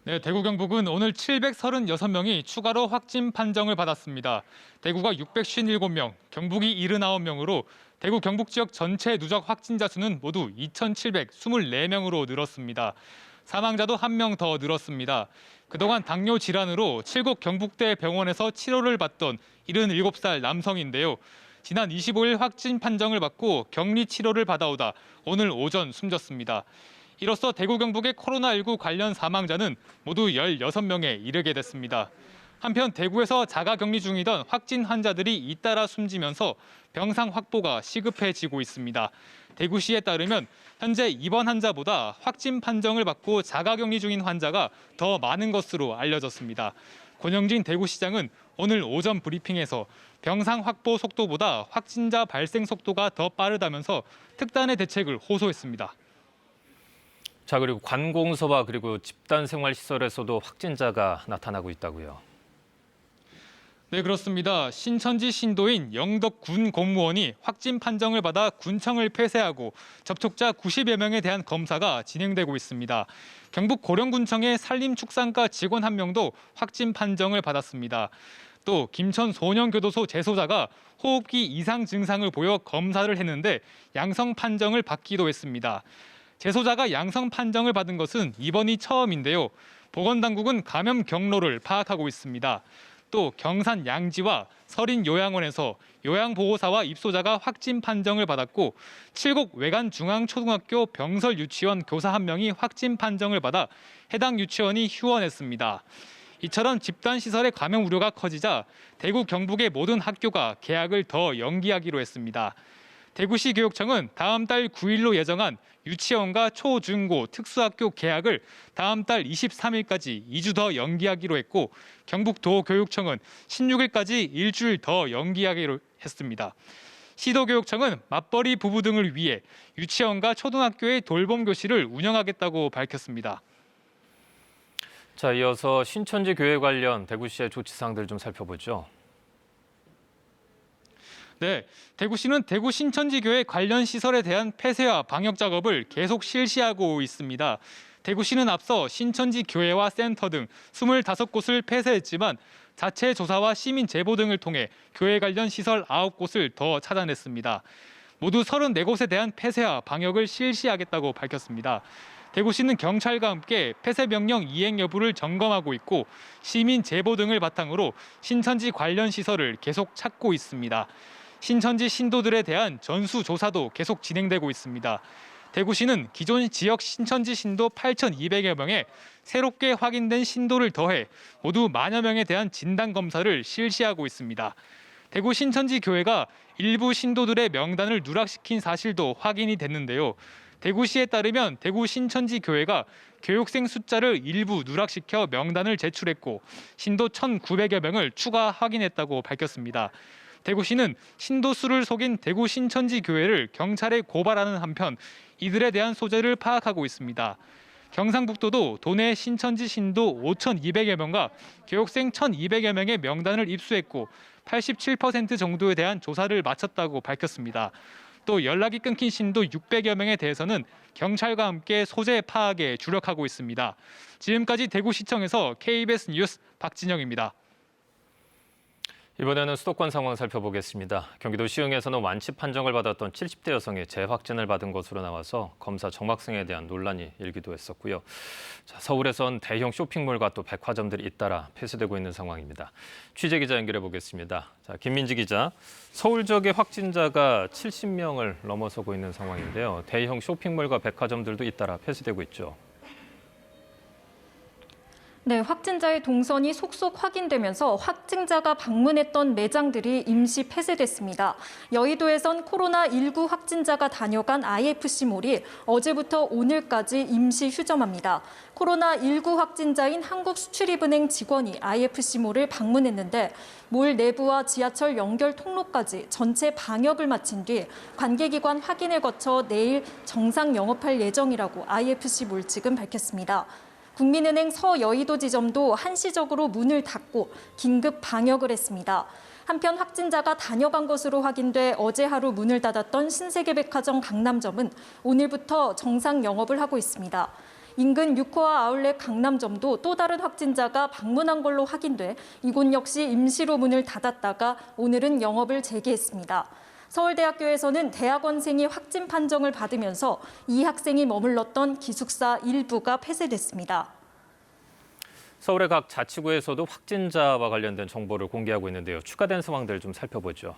Speaker 5: 네, 대구 경북은 오늘 736명이 추가로 확진 판정을 받았습니다. 대구가 657명, 경북이 79명으로 대구 경북 지역 전체 누적 확진자 수는 모두 2,724명으로 늘었습니다. 사망자도 1명 더 늘었습니다. 그동안 당뇨 질환으로 칠곡 경북대 병원에서 치료를 받던 77살 남성인데요. 지난 25일 확진 판정을 받고 격리 치료를 받아오다 오늘 오전 숨졌습니다. 이로써 대구 경북의 코로나19 관련 사망자는 모두 16명에 이르게 됐습니다. 한편 대구에서 자가격리 중이던 확진 환자들이 잇따라 숨지면서 병상 확보가 시급해지고 있습니다. 대구시에 따르면 현재 입원 환자보다 확진 판정을 받고 자가격리 중인 환자가 더 많은 것으로 알려졌습니다. 권영진 대구시장은 오늘 오전 브리핑에서 병상 확보 속도보다 확진자 발생 속도가 더 빠르다면서 특단의 대책을 호소했습니다.
Speaker 1: 자, 그리고 관공서와 그리고 집단생활시설에서도 확진자가 나타나고 있다고요.
Speaker 5: 네, 그렇습니다. 신천지 신도인 영덕 군 공무원이 확진 판정을 받아 군청을 폐쇄하고 접촉자 90여 명에 대한 검사가 진행되고 있습니다. 경북 고령군청의 산림축산과 직원 1명도 확진 판정을 받았습니다. 또 김천 소년교도소 재소자가 호흡기 이상 증상을 보여 검사를 했는데 양성 판정을 받기도 했습니다. 재소자가 양성 판정을 받은 것은 이번이 처음인데요. 보건당국은 감염 경로를 파악하고 있습니다. 또 경산 양지와 서린 요양원에서 요양보호사와 입소자가 확진 판정을 받았고 칠곡 외관중앙초등학교 병설 유치원 교사 1명이 확진 판정을 받아 해당 유치원이 휴원했습니다. 이처럼 집단시설의 감염 우려가 커지자 대구 경북의 모든 학교가 개학을 더 연기하기로 했습니다. 대구시 교육청은 다음 달 9일로 예정한 유치원과 초중고 특수학교 개학을 다음 달 23일까지 2주 더 연기하기로 했고 경북도교육청은 16일까지 일주일 더 연기하기로 했습니다. 시도교육청은 맞벌이 부부 등을 위해 유치원과 초등학교의 돌봄 교실을 운영하겠다고 밝혔습니다.
Speaker 1: 자, 이어서 신천지 교회 관련 대구시의 조치사항들 좀 살펴보죠.
Speaker 5: 네, 대구시는 대구 신천지교회 관련 시설에 대한 폐쇄와 방역 작업을 계속 실시하고 있습니다. 대구시는 앞서 신천지교회와 센터 등 25곳을 폐쇄했지만 자체 조사와 시민 제보 등을 통해 교회 관련 시설 9곳을 더 찾아냈습니다. 모두 34곳에 대한 폐쇄와 방역을 실시하겠다고 밝혔습니다. 대구시는 경찰과 함께 폐쇄 명령 이행 여부를 점검하고 있고 시민 제보 등을 바탕으로 신천지 관련 시설을 계속 찾고 있습니다. 신천지 신도들에 대한 전수 조사도 계속 진행되고 있습니다. 대구시는 기존 지역 신천지 신도 8,200여 명에 새롭게 확인된 신도를 더해 모두 10,000여 명에 대한 진단 검사를 실시하고 있습니다. 대구 신천지 교회가 일부 신도들의 명단을 누락시킨 사실도 확인이 됐는데요. 대구시에 따르면 대구 신천지 교회가 교육생 숫자를 일부 누락시켜 명단을 제출했고 신도 1,900여 명을 추가 확인했다고 밝혔습니다. 대구시는 신도 수를 속인 대구 신천지 교회를 경찰에 고발하는 한편 이들에 대한 소재를 파악하고 있습니다. 경상북도도 도내 신천지 신도 5,200여 명과 교육생 1,200여 명의 명단을 입수했고 87% 정도에 대한 조사를 마쳤다고 밝혔습니다. 또 연락이 끊긴 신도 600여 명에 대해서는 경찰과 함께 소재 파악에 주력하고 있습니다. 지금까지 대구시청에서 KBS 뉴스 박진영입니다.
Speaker 1: 이번에는 수도권 상황 살펴보겠습니다. 경기도 시흥에서는 완치 판정을 받았던 70대 여성이 재확진을 받은 것으로 나와서 검사 정확성에 대한 논란이 일기도 했었고요. 자, 서울에선 대형 쇼핑몰과 또 백화점들이 잇따라 폐쇄되고 있는 상황입니다. 취재 기자 연결해 보겠습니다. 자, 김민지 기자, 서울 지역의 확진자가 70명을 넘어서고 있는 상황인데요. 대형 쇼핑몰과 백화점들도 잇따라 폐쇄되고 있죠.
Speaker 6: 네, 확진자의 동선이 속속 확인되면서 확진자가 방문했던 매장들이 임시 폐쇄됐습니다. 여의도에선 코로나19 확진자가 다녀간 IFC몰이 어제부터 오늘까지 임시 휴점합니다. 코로나19 확진자인 한국수출입은행 직원이 IFC몰을 방문했는데 몰 내부와 지하철 연결 통로까지 전체 방역을 마친 뒤 관계기관 확인을 거쳐 내일 정상 영업할 예정이라고 IFC몰 측은 밝혔습니다. 국민은행 서여의도 지점도 한시적으로 문을 닫고 긴급 방역을 했습니다. 한편 확진자가 다녀간 것으로 확인돼 어제 하루 문을 닫았던 신세계백화점 강남점은 오늘부터 정상 영업을 하고 있습니다. 인근 6호와 아울렛 강남점도 또 다른 확진자가 방문한 걸로 확인돼 이곳 역시 임시로 문을 닫았다가 오늘은 영업을 재개했습니다. 서울대학교에서는 대학원생이 확진 판정을 받으면서 이 학생이 머물렀던 기숙사 일부가 폐쇄됐습니다.
Speaker 1: 서울의 각 자치구에서도 확진자와 관련된 정보를 공개하고 있는데요. 추가된 상황들 좀 살펴보죠.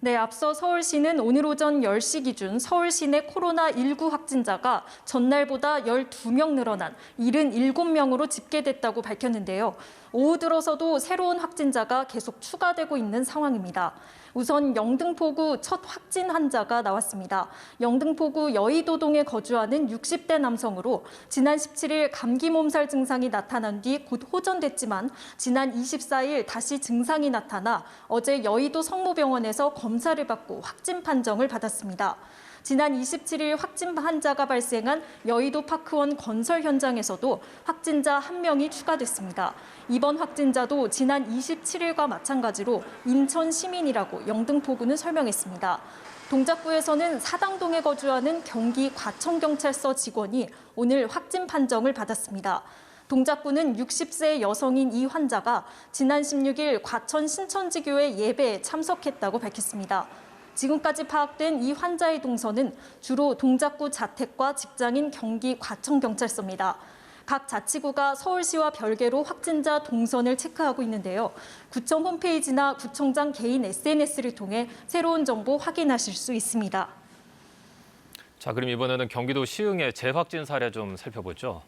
Speaker 6: 네, 앞서 서울시는 오늘 오전 10시 기준 서울 시내 코로나19 확진자가 전날보다 12명 늘어난 77명으로 집계됐다고 밝혔는데요. 오후 들어서도 새로운 확진자가 계속 추가되고 있는 상황입니다. 우선 영등포구 첫 확진 환자가 나왔습니다. 영등포구 여의도동에 거주하는 60대 남성으로 지난 17일 감기 몸살 증상이 나타난 뒤 곧 호전됐지만 지난 24일 다시 증상이 나타나 어제 여의도 성모병원에서 검사를 받고 확진 판정을 받았습니다. 지난 27일 확진 환자가 발생한 여의도 파크원 건설 현장에서도 확진자 1명이 추가됐습니다. 이번 확진자도 지난 27일과 마찬가지로 인천 시민이라고 영등포구는 설명했습니다. 동작구에서는 사당동에 거주하는 경기 과천경찰서 직원이 오늘 확진 판정을 받았습니다. 동작구는 60세 여성인 이 환자가 지난 16일 과천 신천지교회 예배에 참석했다고 밝혔습니다. 지금까지 파악된 이 환자의 동선은 주로 동작구 자택과 직장인 경기 과천경찰서입니다. 각 자치구가 서울시와 별개로 확진자 동선을 체크하고 있는데요. 구청 홈페이지나 구청장 개인 SNS를 통해 새로운 정보 확인하실 수 있습니다.
Speaker 1: 자, 그럼 이번에는 경기도 시흥의 재확진 사례 좀 살펴보죠.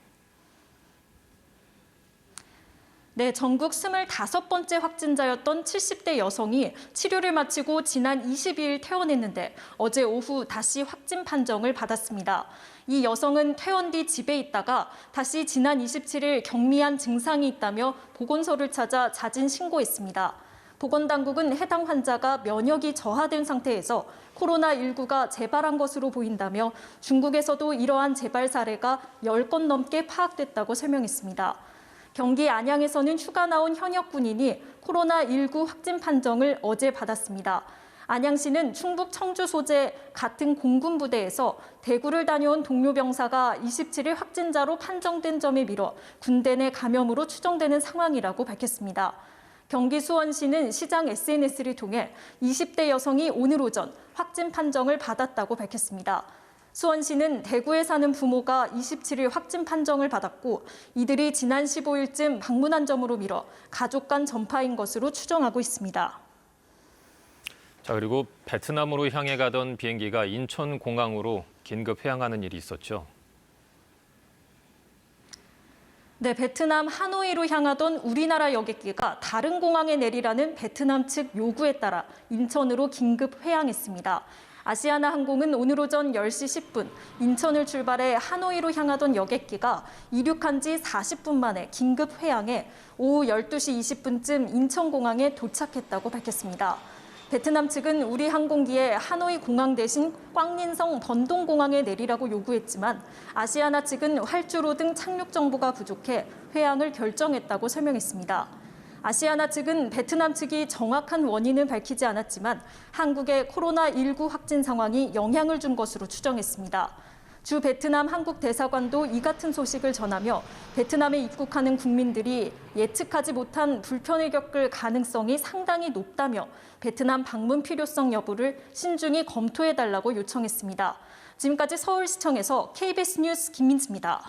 Speaker 6: 네, 전국 25번째 확진자였던 70대 여성이 치료를 마치고 지난 22일 퇴원했는데 어제 오후 다시 확진 판정을 받았습니다. 이 여성은 퇴원 뒤 집에 있다가 다시 지난 27일 경미한 증상이 있다며 보건소를 찾아 자진 신고했습니다. 보건당국은 해당 환자가 면역이 저하된 상태에서 코로나19가 재발한 것으로 보인다며 중국에서도 이러한 재발 사례가 10건 넘게 파악됐다고 설명했습니다. 경기 안양에서는 휴가 나온 현역 군인이 코로나19 확진 판정을 어제 받았습니다. 안양시는 충북 청주 소재 같은 공군부대에서 대구를 다녀온 동료 병사가 27일 확진자로 판정된 점에 밀어 군대 내 감염으로 추정되는 상황이라고 밝혔습니다. 경기 수원시는 시장 SNS를 통해 20대 여성이 오늘 오전 확진 판정을 받았다고 밝혔습니다. 수원시는 대구에 사는 부모가 27일 확진 판정을 받았고 이들이 지난 15일쯤 방문한 점으로 미뤄 가족 간 전파인 것으로 추정하고 있습니다.
Speaker 1: 자, 그리고 베트남으로 향해 가던 비행기가 인천공항으로 긴급 회항하는 일이 있었죠.
Speaker 6: 네, 베트남 하노이로 향하던 우리나라 여객기가 다른 공항에 내리라는 베트남 측 요구에 따라 인천으로 긴급 회항했습니다. 아시아나 항공은 오늘 오전 10시 10분 인천을 출발해 하노이로 향하던 여객기가 이륙한 지 40분 만에 긴급 회항해 오후 12시 20분쯤 인천공항에 도착했다고 밝혔습니다. 베트남 측은 우리 항공기에 하노이 공항 대신 꽝린성 번동공항에 내리라고 요구했지만 아시아나 측은 활주로 등 착륙 정보가 부족해 회항을 결정했다고 설명했습니다. 아시아나 측은 베트남 측이 정확한 원인은 밝히지 않았지만 한국의 코로나19 확진 상황이 영향을 준 것으로 추정했습니다. 주 베트남 한국 대사관도 이 같은 소식을 전하며 베트남에 입국하는 국민들이 예측하지 못한 불편을 겪을 가능성이 상당히 높다며 베트남 방문 필요성 여부를 신중히 검토해달라고 요청했습니다. 지금까지 서울시청에서 KBS 뉴스 김민수입니다.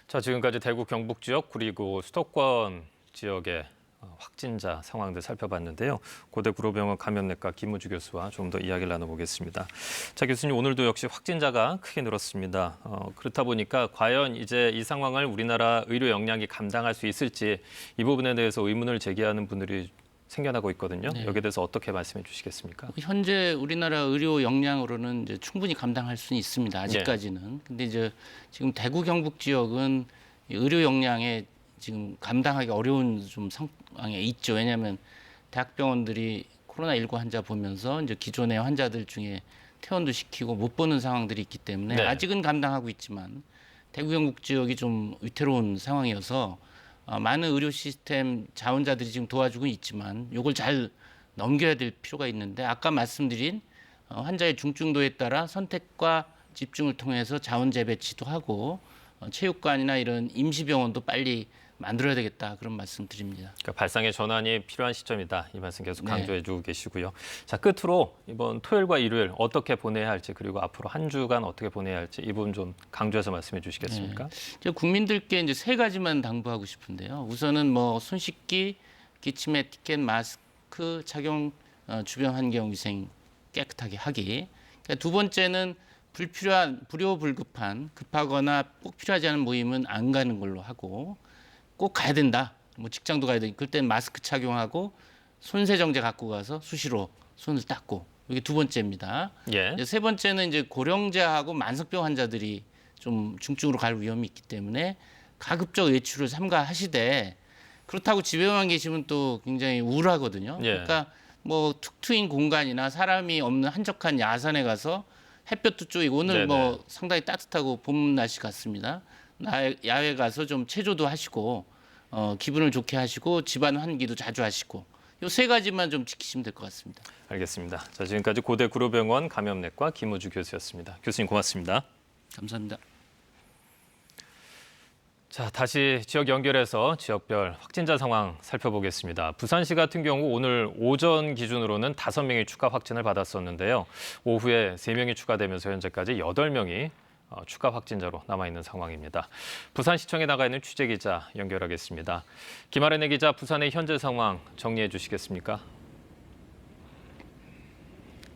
Speaker 1: 자, 지금까지 대구 경북 지역 그리고 수도권 지역의 확진자 상황들 살펴봤는데요. 고대구로병원 감염내과 김우주 교수와 좀 더 이야기를 나눠보겠습니다. 자, 교수님, 오늘도 역시 확진자가 크게 늘었습니다. 그렇다 보니까 과연 이제 이 상황을 우리나라 의료 역량이 감당할 수 있을지 이 부분에 대해서 의문을 제기하는 분들이 생겨나고 있거든요.
Speaker 3: 네.
Speaker 1: 여기에 대해서 어떻게 말씀해 주시겠습니까?
Speaker 3: 현재 우리나라 의료 역량으로는 이제 충분히 감당할 수는 있습니다. 아직까지는. 근데 이제 지금 대구 경북 지역은 의료 역량에 지금 감당하기 어려운 좀 상황에 있죠. 왜냐하면 대학병원들이 코로나19 환자 보면서 이제 기존의 환자들 중에 퇴원도 시키고 못 보는 상황들이 있기 때문에
Speaker 1: 네.
Speaker 3: 아직은 감당하고 있지만 대구 경북 지역이 좀 위태로운 상황이어서 많은 의료 시스템 자원자들이 지금 도와주고 있지만 이걸 잘 넘겨야 될 필요가 있는데 아까 말씀드린 환자의 중증도에 따라 선택과 집중을 통해서 자원 재배치도 하고 체육관이나 이런 임시병원도 빨리 만들어야 되겠다 그런 말씀 드립니다.
Speaker 1: 그러니까 발상의 전환이 필요한 시점이다. 이 말씀 계속
Speaker 3: 네.
Speaker 1: 강조해 주고 계시고요. 자, 끝으로 이번 토요일과 일요일 어떻게 보내야 할지 그리고 앞으로 한 주간 어떻게 보내야 할지 이 부분 좀 강조해서 말씀해 주시겠습니까?
Speaker 3: 제가 국민들께 이제 세 가지만 당부하고 싶은데요. 우선은 뭐 손 씻기, 기침에 티켓, 마스크 착용 주변 환경 위생 깨끗하게 하기. 그러니까 두 번째는 불필요한 불효불급한 급하거나 꼭 필요하지 않은 모임은 안 가는 걸로 하고 꼭 가야 된다. 뭐 직장도 가야 되니 그럴 땐 마스크 착용하고 손세정제 갖고 가서 수시로 손을 닦고 이게 두 번째입니다.
Speaker 1: 예.
Speaker 3: 이제 세 번째는 이제 고령자하고 만성병 환자들이 좀 중증으로 갈 위험이 있기 때문에 가급적 외출을 삼가하시되 그렇다고 집에만 계시면 또 굉장히 우울하거든요.
Speaker 1: 예.
Speaker 3: 그러니까 뭐 툭 트인 공간이나 사람이 없는 한적한 야산에 가서 햇볕도 쬐고 오늘
Speaker 1: 네네.
Speaker 3: 뭐 상당히 따뜻하고 봄 날씨 같습니다. 야외 가서 좀 체조도 하시고 기분을 좋게 하시고 집안 환기도 자주 하시고 요 세 가지만 좀 지키시면 될 것 같습니다.
Speaker 1: 알겠습니다. 자, 지금까지 고대 구로병원 감염내과 김우주 교수였습니다. 교수님 고맙습니다.
Speaker 3: 감사합니다.
Speaker 1: 자, 다시 지역 연결해서 지역별 확진자 상황 살펴보겠습니다. 부산시 같은 경우 오늘 오전 기준으로는 5명이 추가 확진을 받았었는데요. 오후에 3명이 추가되면서 현재까지 8명이 추가 확진자로 남아있는 상황입니다. 부산시청에 나가 있는 취재기자 연결하겠습니다. 김아련의 기자, 부산의 현재 상황 정리해 주시겠습니까?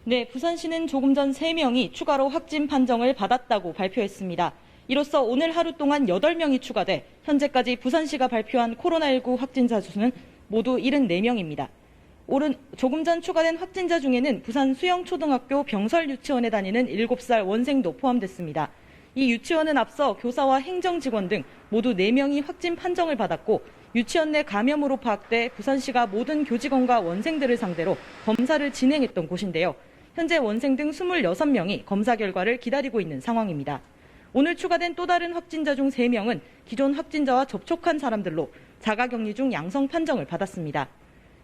Speaker 7: 네, 부산시는 조금 전 3명이 추가로 확진 판정을 받았다고 발표했습니다. 이로써 오늘 하루 동안 8명이 추가돼 현재까지 부산시가 발표한 코로나19 확진자 수는 모두 74명입니다. 조금 전 추가된 확진자 중에는 부산 수영초등학교 병설유치원에 다니는 7살 원생도 포함됐습니다. 이 유치원은 앞서 교사와 행정직원 등 모두 4명이 확진 판정을 받았고 유치원 내 감염으로 파악돼 부산시가 모든 교직원과 원생들을 상대로 검사를 진행했던 곳인데요. 현재 원생 등 26명이 검사 결과를 기다리고 있는 상황입니다. 오늘 추가된 또 다른 확진자 중 3명은 기존 확진자와 접촉한 사람들로 자가격리 중 양성 판정을 받았습니다.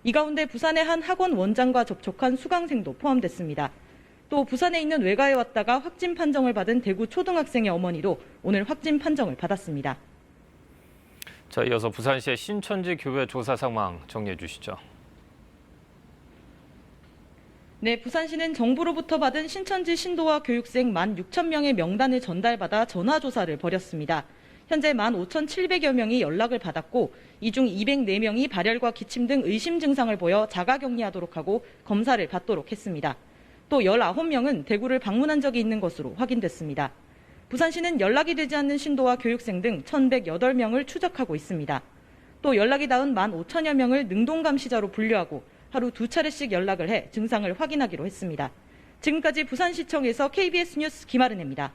Speaker 7: 이 가운데 부산의 한 학원 원장과 접촉한 수강생도 포함됐습니다. 또 부산에 있는 외가에 왔다가 확진 판정을 받은 대구 초등학생의 어머니도 오늘 확진 판정을 받았습니다.
Speaker 1: 자, 이어서 부산시의 신천지 교회 조사 상황 정리해 주시죠.
Speaker 7: 네, 부산시는 정부로부터 받은 신천지 신도와 교육생 16,000명의 명단을 전달받아 전화조사를 벌였습니다. 현재 15,700여 명이 연락을 받았고 이 중 204명이 발열과 기침 등 의심 증상을 보여 자가격리하도록 하고 검사를 받도록 했습니다. 또 19명은 대구를 방문한 적이 있는 것으로 확인됐습니다. 부산시는 연락이 되지 않는 신도와 교육생 등 1,108명을 추적하고 있습니다. 또 연락이 닿은 15,000여 명을 능동감시자로 분류하고 하루 2차례씩 연락을 해 증상을 확인하기로 했습니다. 지금까지 부산시청에서 KBS 뉴스 김아른입니다.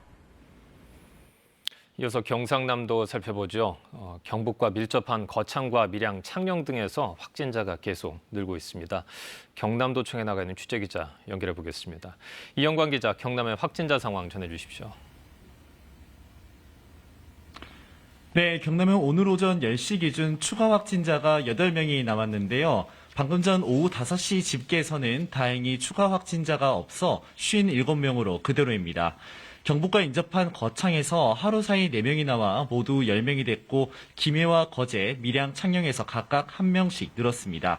Speaker 1: 이어서 경상남도 살펴보죠. 경북과 밀접한 거창과 밀양, 창녕 등에서 확진자가 계속 늘고 있습니다. 경남도청에 나가 있는 취재기자 연결해 보겠습니다. 이영광 기자, 경남의 확진자 상황 전해주십시오.
Speaker 8: 네, 경남은 오늘 오전 10시 기준 추가 확진자가 8명이 나왔는데요. 방금 전 오후 5시 집계에서는 다행히 추가 확진자가 없어 57명으로 그대로입니다. 경북과 인접한 거창에서 하루 사이 4명이 나와 모두 10명이 됐고 김해와 거제, 밀양, 창녕에서 각각 1명씩 늘었습니다.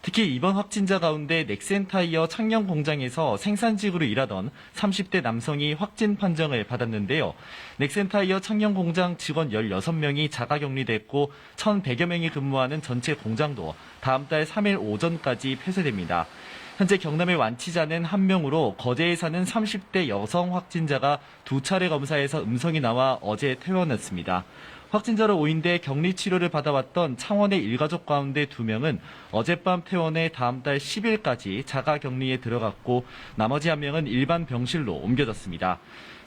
Speaker 8: 특히 이번 확진자 가운데 넥센타이어 창녕 공장에서 생산직으로 일하던 30대 남성이 확진 판정을 받았는데요. 넥센타이어 창녕 공장 직원 16명이 자가격리됐고 1,100여 명이 근무하는 전체 공장도 다음 달 3일 오전까지 폐쇄됩니다. 현재 경남의 완치자는 1명으로 거제에 사는 30대 여성 확진자가 2차례 검사에서 음성이 나와 어제 퇴원했습니다. 확진자로 오인돼 격리 치료를 받아왔던 창원의 일가족 가운데 2명은 어젯밤 퇴원해 다음 달 10일까지 자가격리에 들어갔고 나머지 1명은 일반 병실로 옮겨졌습니다.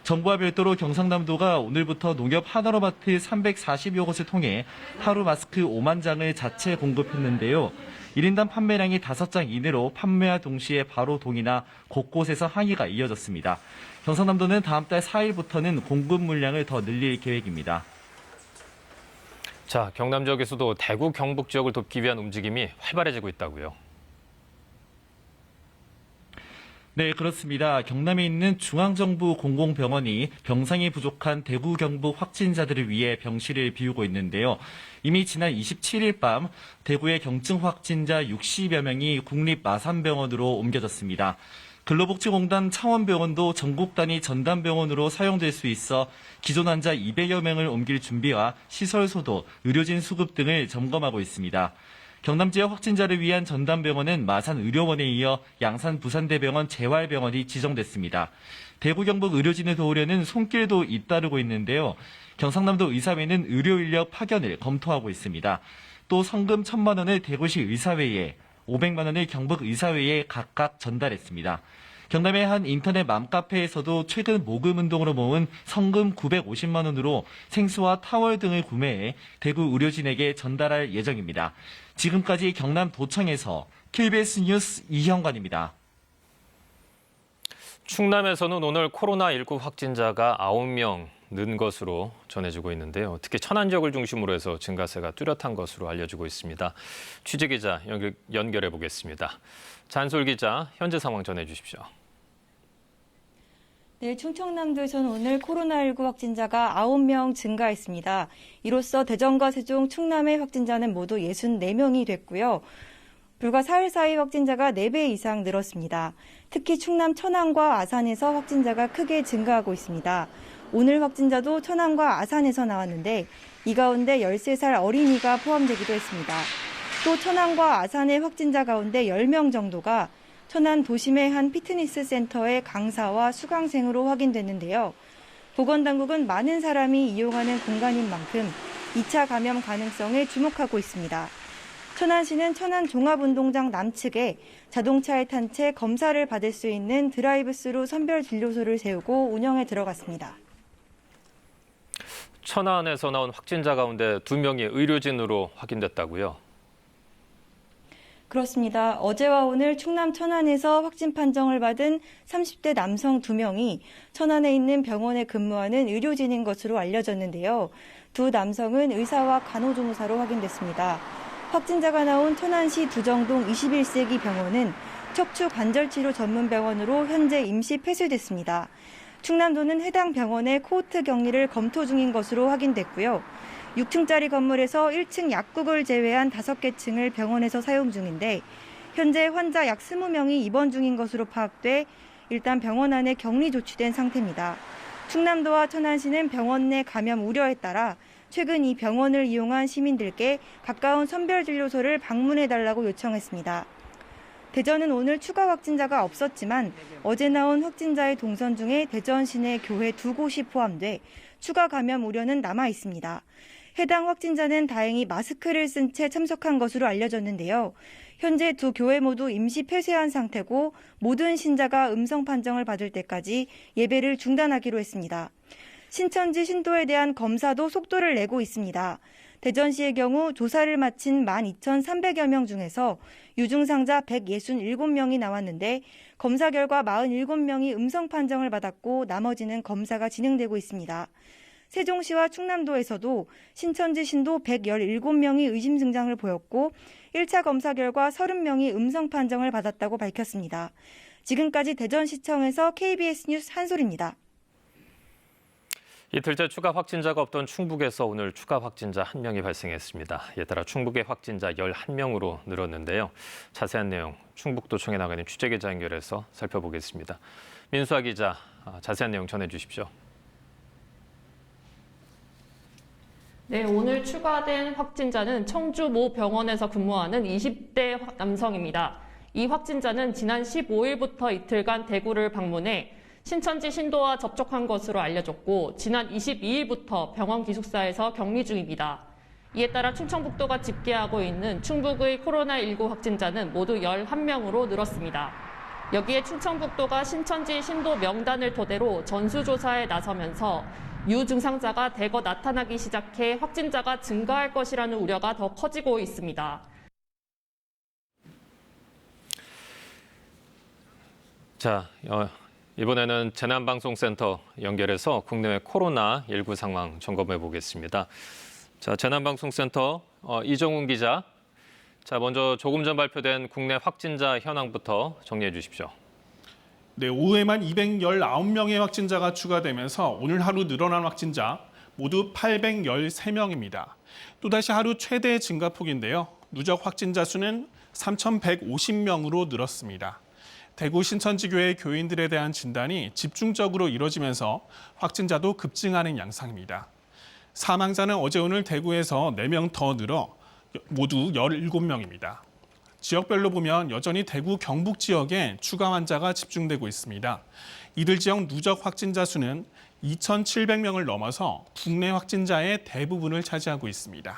Speaker 8: 정부와 별도로 경상남도가 오늘부터 농협 하나로마트 340여 곳을 통해 하루 마스크 5만 장을 자체 공급했는데요. 1인당 판매량이 5장 이내로 판매와 동시에 바로 동의나 곳곳에서 항의가 이어졌습니다. 경상남도는 다음 달 4일부터는 공급 물량을 더 늘릴 계획입니다.
Speaker 1: 자, 경남 지역에서도 대구, 경북 지역을 돕기 위한 움직임이 활발해지고 있다고요.
Speaker 8: 네, 그렇습니다. 경남에 있는 중앙정부 공공병원이 병상이 부족한 대구, 경북 확진자들을 위해 병실을 비우고 있는데요. 이미 지난 27일 밤 대구의 경증 확진자 60여 명이 국립마산병원으로 옮겨졌습니다. 근로복지공단 창원병원도 전국 단위 전담병원으로 사용될 수 있어 기존 환자 200여 명을 옮길 준비와 시설 소독, 의료진 수급 등을 점검하고 있습니다. 경남 지역 확진자를 위한 전담병원은 마산의료원에 이어 양산 부산대병원 재활병원이 지정됐습니다. 대구 경북 의료진을 도우려는 손길도 잇따르고 있는데요. 경상남도 의사회는 의료 인력 파견을 검토하고 있습니다. 또 성금 1,000만 원을 대구시 의사회에, 500만 원을 경북 의사회에 각각 전달했습니다. 경남의 한 인터넷 맘카페에서도 최근 모금운동으로 모은 성금 950만 원으로 생수와 타월 등을 구매해 대구 의료진에게 전달할 예정입니다. 지금까지 경남도청에서 KBS 뉴스 이형관입니다.
Speaker 1: 충남에서는 오늘 코로나19 확진자가 9명 는 것으로 전해지고 있는데요. 특히 천안 지역을 중심으로 해서 증가세가 뚜렷한 것으로 알려지고 있습니다. 취재 기자 연결해 보겠습니다. 잔솔 기자, 현재 상황 전해주십시오.
Speaker 9: 네, 충청남도에서는 오늘 코로나19 확진자가 9명 증가했습니다. 이로써 대전과 세종, 충남의 확진자는 모두 64명이 됐고요. 불과 4일 사이 확진자가 4배 이상 늘었습니다. 특히 충남 천안과 아산에서 확진자가 크게 증가하고 있습니다. 오늘 확진자도 천안과 아산에서 나왔는데 이 가운데 13살 어린이가 포함되기도 했습니다. 또 천안과 아산의 확진자 가운데 10명 정도가 천안 도심의 한 피트니스 센터의 강사와 수강생으로 확인됐는데요. 보건당국은 많은 사람이 이용하는 공간인 만큼 2차 감염 가능성에 주목하고 있습니다. 천안시는 천안종합운동장 남측에 자동차에 탄 채 검사를 받을 수 있는 드라이브스루 선별 진료소를 세우고 운영에 들어갔습니다.
Speaker 1: 천안에서 나온 확진자 가운데 2명이 의료진으로 확인됐다고요?
Speaker 9: 그렇습니다. 어제와 오늘 충남 천안에서 확진 판정을 받은 30대 남성 2명이 천안에 있는 병원에 근무하는 의료진인 것으로 알려졌는데요. 두 남성은 의사와 간호조무사로 확인됐습니다. 확진자가 나온 천안시 두정동 21세기 병원은 척추관절치료 전문병원으로 현재 임시 폐쇄됐습니다. 충남도는 해당 병원의 코호트 격리를 검토 중인 것으로 확인됐고요. 6층짜리 건물에서 1층 약국을 제외한 5개 층을 병원에서 사용 중인데 현재 환자 약 20명이 입원 중인 것으로 파악돼 일단 병원 안에 격리 조치된 상태입니다. 충남도와 천안시는 병원 내 감염 우려에 따라 최근 이 병원을 이용한 시민들께 가까운 선별진료소를 방문해달라고 요청했습니다. 대전은 오늘 추가 확진자가 없었지만 어제 나온 확진자의 동선 중에 대전 시내 교회 2곳이 포함돼 추가 감염 우려는 남아 있습니다. 해당 확진자는 다행히 마스크를 쓴 채 참석한 것으로 알려졌는데요. 현재 두 교회 모두 임시 폐쇄한 상태고 모든 신자가 음성 판정을 받을 때까지 예배를 중단하기로 했습니다. 신천지 신도에 대한 검사도 속도를 내고 있습니다. 대전시의 경우 조사를 마친 12,300여 명 중에서 유증상자 167명이 나왔는데 검사 결과 47명이 음성 판정을 받았고 나머지는 검사가 진행되고 있습니다. 세종시와 충남도에서도 신천지 신도 117명이 의심 증상을 보였고 1차 검사 결과 30명이 음성 판정을 받았다고 밝혔습니다. 지금까지 대전시청에서 KBS 뉴스 한솔입니다.
Speaker 1: 이틀째 추가 확진자가 없던 충북에서 오늘 추가 확진자 1명이 발생했습니다. 이에 따라 충북의 확진자 11명으로 늘었는데요. 자세한 내용 충북도청에 나가는 취재기자 연결해서 살펴보겠습니다. 민수아 기자, 자세한 내용 전해주십시오.
Speaker 10: 네, 오늘 추가된 확진자는 청주 모 병원에서 근무하는 20대 남성입니다. 이 확진자는 지난 15일부터 이틀간 대구를 방문해 신천지 신도와 접촉한 것으로 알려졌고 지난 22일부터 병원 기숙사에서 격리 중입니다. 이에 따라 충청북도가 집계하고 있는 충북의 코로나19 확진자는 모두 11명으로 늘었습니다. 여기에 충청북도가 신천지 신도 명단을 토대로 전수조사에 나서면서 유증상자가 대거 나타나기 시작해 확진자가 증가할 것이라는 우려가 더 커지고 있습니다.
Speaker 1: 자, 이번에는 재난방송센터 연결해서 국내외 코로나19 상황 점검해 보겠습니다. 자, 재난방송센터 이정훈 기자. 자, 먼저 조금 전 발표된 국내 확진자 현황부터 정리해 주십시오.
Speaker 11: 네, 오후에만 219명의 확진자가 추가되면서 오늘 하루 늘어난 확진자 모두 813명입니다. 또다시 하루 최대 증가폭인데요. 누적 확진자 수는 3,150명으로 늘었습니다. 대구 신천지교회 교인들에 대한 진단이 집중적으로 이뤄지면서 확진자도 급증하는 양상입니다. 사망자는 어제 오늘 대구에서 4명 더 늘어 모두 17명입니다. 지역별로 보면 여전히 대구 경북 지역에 추가 환자가 집중되고 있습니다. 이들 지역 누적 확진자 수는 2,700명을 넘어서 국내 확진자의 대부분을 차지하고 있습니다.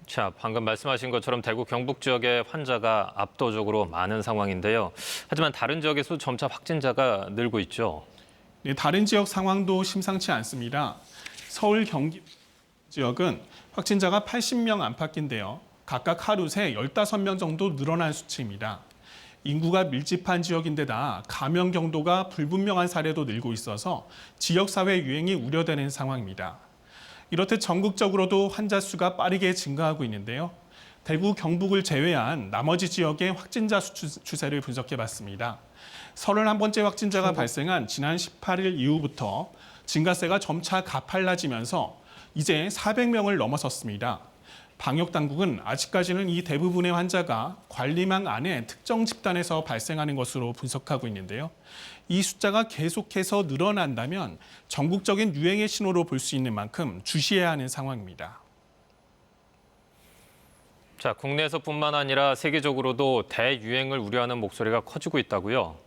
Speaker 1: 자, 방금 말씀하신 것처럼 대구 경북 지역의 환자가 압도적으로 많은 상황인데요. 하지만 다른 지역에서 점차 확진자가 늘고 있죠.
Speaker 11: 네, 다른 지역 상황도 심상치 않습니다. 서울, 경기 지역은 확진자가 80명 안팎인데요. 각각 하루 새 15명 정도 늘어난 수치입니다. 인구가 밀집한 지역인데다 감염 경도가 불분명한 사례도 늘고 있어서 지역사회 유행이 우려되는 상황입니다. 이렇듯 전국적으로도 환자 수가 빠르게 증가하고 있는데요. 대구, 경북을 제외한 나머지 지역의 확진자 추세를 분석해봤습니다. 31번째 확진자가 발생한 지난 18일 이후부터 증가세가 점차 가팔라지면서 이제 400명을 넘어섰습니다. 방역당국은 아직까지는 이 대부분의 환자가 관리망 안에 특정 집단에서 발생하는 것으로 분석하고 있는데요. 이 숫자가 계속해서 늘어난다면 전국적인 유행의 신호로 볼 수 있는 만큼 주시해야 하는 상황입니다.
Speaker 1: 자, 국내에서뿐만 아니라 세계적으로도 대유행을 우려하는 목소리가 커지고 있다고요?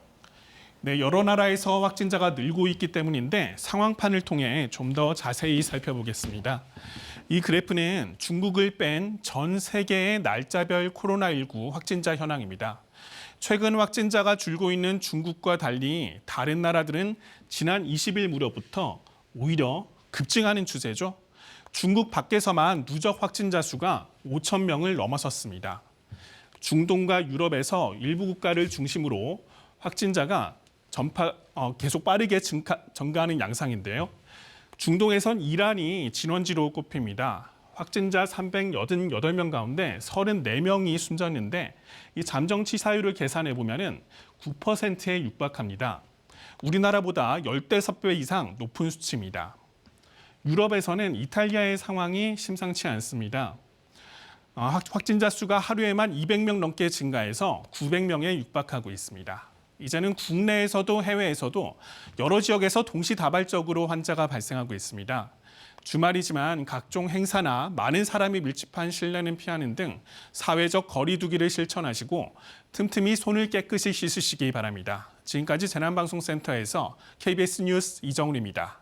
Speaker 11: 네, 여러 나라에서 확진자가 늘고 있기 때문인데 상황판을 통해 좀 더 자세히 살펴보겠습니다. 이 그래프는 중국을 뺀 전 세계의 날짜별 코로나19 확진자 현황입니다. 최근 확진자가 줄고 있는 중국과 달리 다른 나라들은 지난 20일 무렵부터 오히려 급증하는 추세죠. 중국 밖에서만 누적 확진자 수가 5천 명을 넘어섰습니다. 중동과 유럽에서 일부 국가를 중심으로 확진자가 계속 빠르게 증가하는 양상인데요. 중동에선 이란이 진원지로 꼽힙니다. 확진자 388명 가운데 34명이 숨졌는데 이 잠정치 사유를 계산해 보면은 9%에 육박합니다. 우리나라보다 15배 이상 높은 수치입니다. 유럽에서는 이탈리아의 상황이 심상치 않습니다. 확진자 수가 하루에만 200명 넘게 증가해서 900명에 육박하고 있습니다. 이제는 국내에서도 해외에서도 여러 지역에서 동시다발적으로 환자가 발생하고 있습니다. 주말이지만 각종 행사나 많은 사람이 밀집한 실내는 피하는 등 사회적 거리 두기를 실천하시고 틈틈이 손을 깨끗이 씻으시기 바랍니다. 지금까지 재난방송센터에서 KBS 뉴스 이정훈입니다.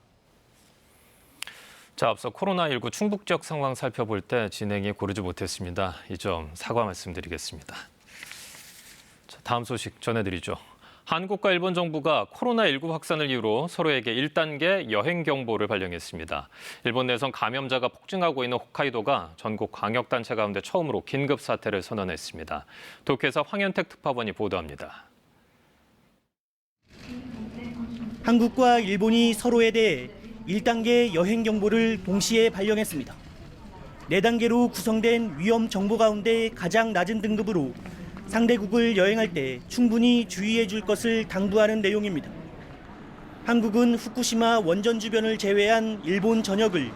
Speaker 1: 자, 앞서 코로나19 충북 지역 상황 살펴볼 때 진행이 고르지 못했습니다. 이 점 사과 말씀드리겠습니다. 자, 다음 소식 전해드리죠. 한국과 일본 정부가 코로나19 확산을 이유로 서로에게 1단계 여행 경보를 발령했습니다. 일본 내선 감염자가 폭증하고 있는 홋카이도가 전국 광역단체 가운데 처음으로 긴급 사태를 선언했습니다. 도쿄에서 황현택 특파원이 보도합니다.
Speaker 12: 한국과 일본이 서로에 대해 1단계 여행 경보를 동시에 발령했습니다. 4단계로 구성된 위험 정보 가운데 가장 낮은 등급으로 상대국을 여행할 때 충분히 주의해 줄 것을 당부하는 내용입니다. 한국은 후쿠시마 원전 주변을 제외한 일본 전역을,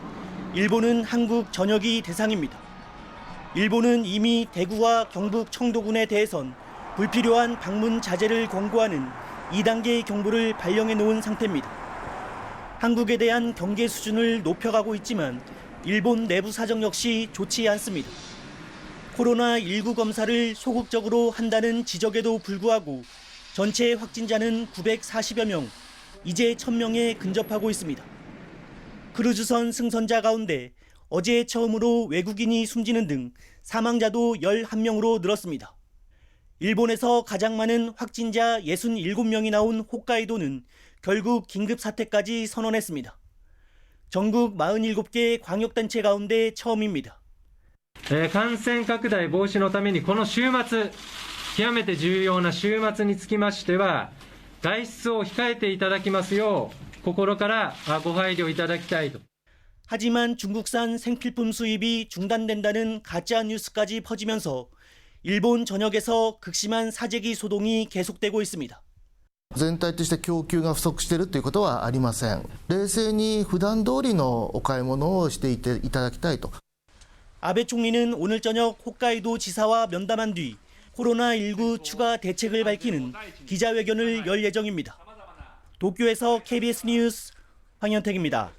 Speaker 12: 일본은 한국 전역이 대상입니다. 일본은 이미 대구와 경북 청도군에 대해선 불필요한 방문 자제를 권고하는 2단계 경보를 발령해 놓은 상태입니다. 한국에 대한 경계 수준을 높여가고 있지만 일본 내부 사정 역시 좋지 않습니다. 코로나19 검사를 소극적으로 한다는 지적에도 불구하고 전체 확진자는 940여 명, 이제 1000명에 근접하고 있습니다. 크루즈선 승선자 가운데 어제 처음으로 외국인이 숨지는 등 사망자도 11명으로 늘었습니다. 일본에서 가장 많은 확진자 67명이 나온 홋카이도는 결국 긴급 사태까지 선언했습니다. 전국 47개 광역단체 가운데 처음입니다.
Speaker 13: 感染拡大防止のためにこの週末、極めて重要な週末につきましては、外出を控えていただきますよう心からご配慮いただきたいと。
Speaker 12: 하지만 중국산 생필품 수입이 중단된다는 가짜 뉴스까지 퍼지면서 일본 전역에서 극심한 사재기 소동이 계속되고 있습니다.
Speaker 14: 全体として供給が不足しているということはありません。冷静に普段通りのお買い物をしていただきたいと。
Speaker 12: 아베 총리는 오늘 저녁 홋카이도 지사와 면담한 뒤 코로나19 추가 대책을 밝히는 기자회견을 열 예정입니다. 도쿄에서 KBS 뉴스 황현택입니다.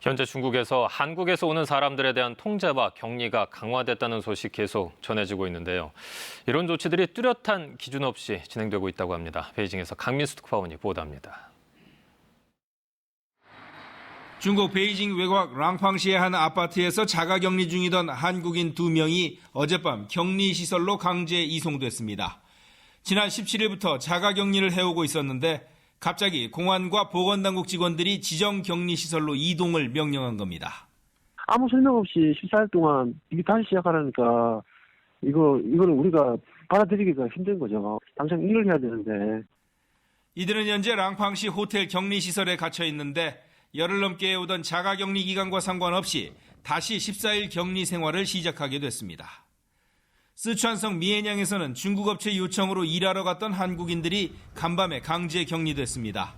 Speaker 1: 현재 중국에서 한국에서 오는 사람들에 대한 통제와 격리가 강화됐다는 소식 계속 전해지고 있는데요. 이런 조치들이 뚜렷한 기준 없이 진행되고 있다고 합니다. 베이징에서 강민수 특파원이 보도합니다.
Speaker 15: 중국 베이징 외곽 랑팡시의 한 아파트에서 자가격리 중이던 한국인 2명이 어젯밤 격리시설로 강제 이송됐습니다. 지난 17일부터 자가격리를 해오고 있었는데 갑자기 공안과 보건당국 직원들이 지정격리시설로 이동을 명령한 겁니다.
Speaker 16: 아무 설명 없이 14일 동안 이게 다시 시작하라니까 이거는 우리가 받아들이기가 힘든 거죠. 당장 일을 해야 되는데.
Speaker 15: 이들은 현재 랑팡시 호텔 격리시설에 갇혀 있는데 열흘 넘게 해오던 자가격리 기간과 상관없이 다시 14일 격리 생활을 시작하게 됐습니다. 쓰촨성 미엔양에서는 중국 업체 요청으로 일하러 갔던 한국인들이 간밤에 강제 격리됐습니다.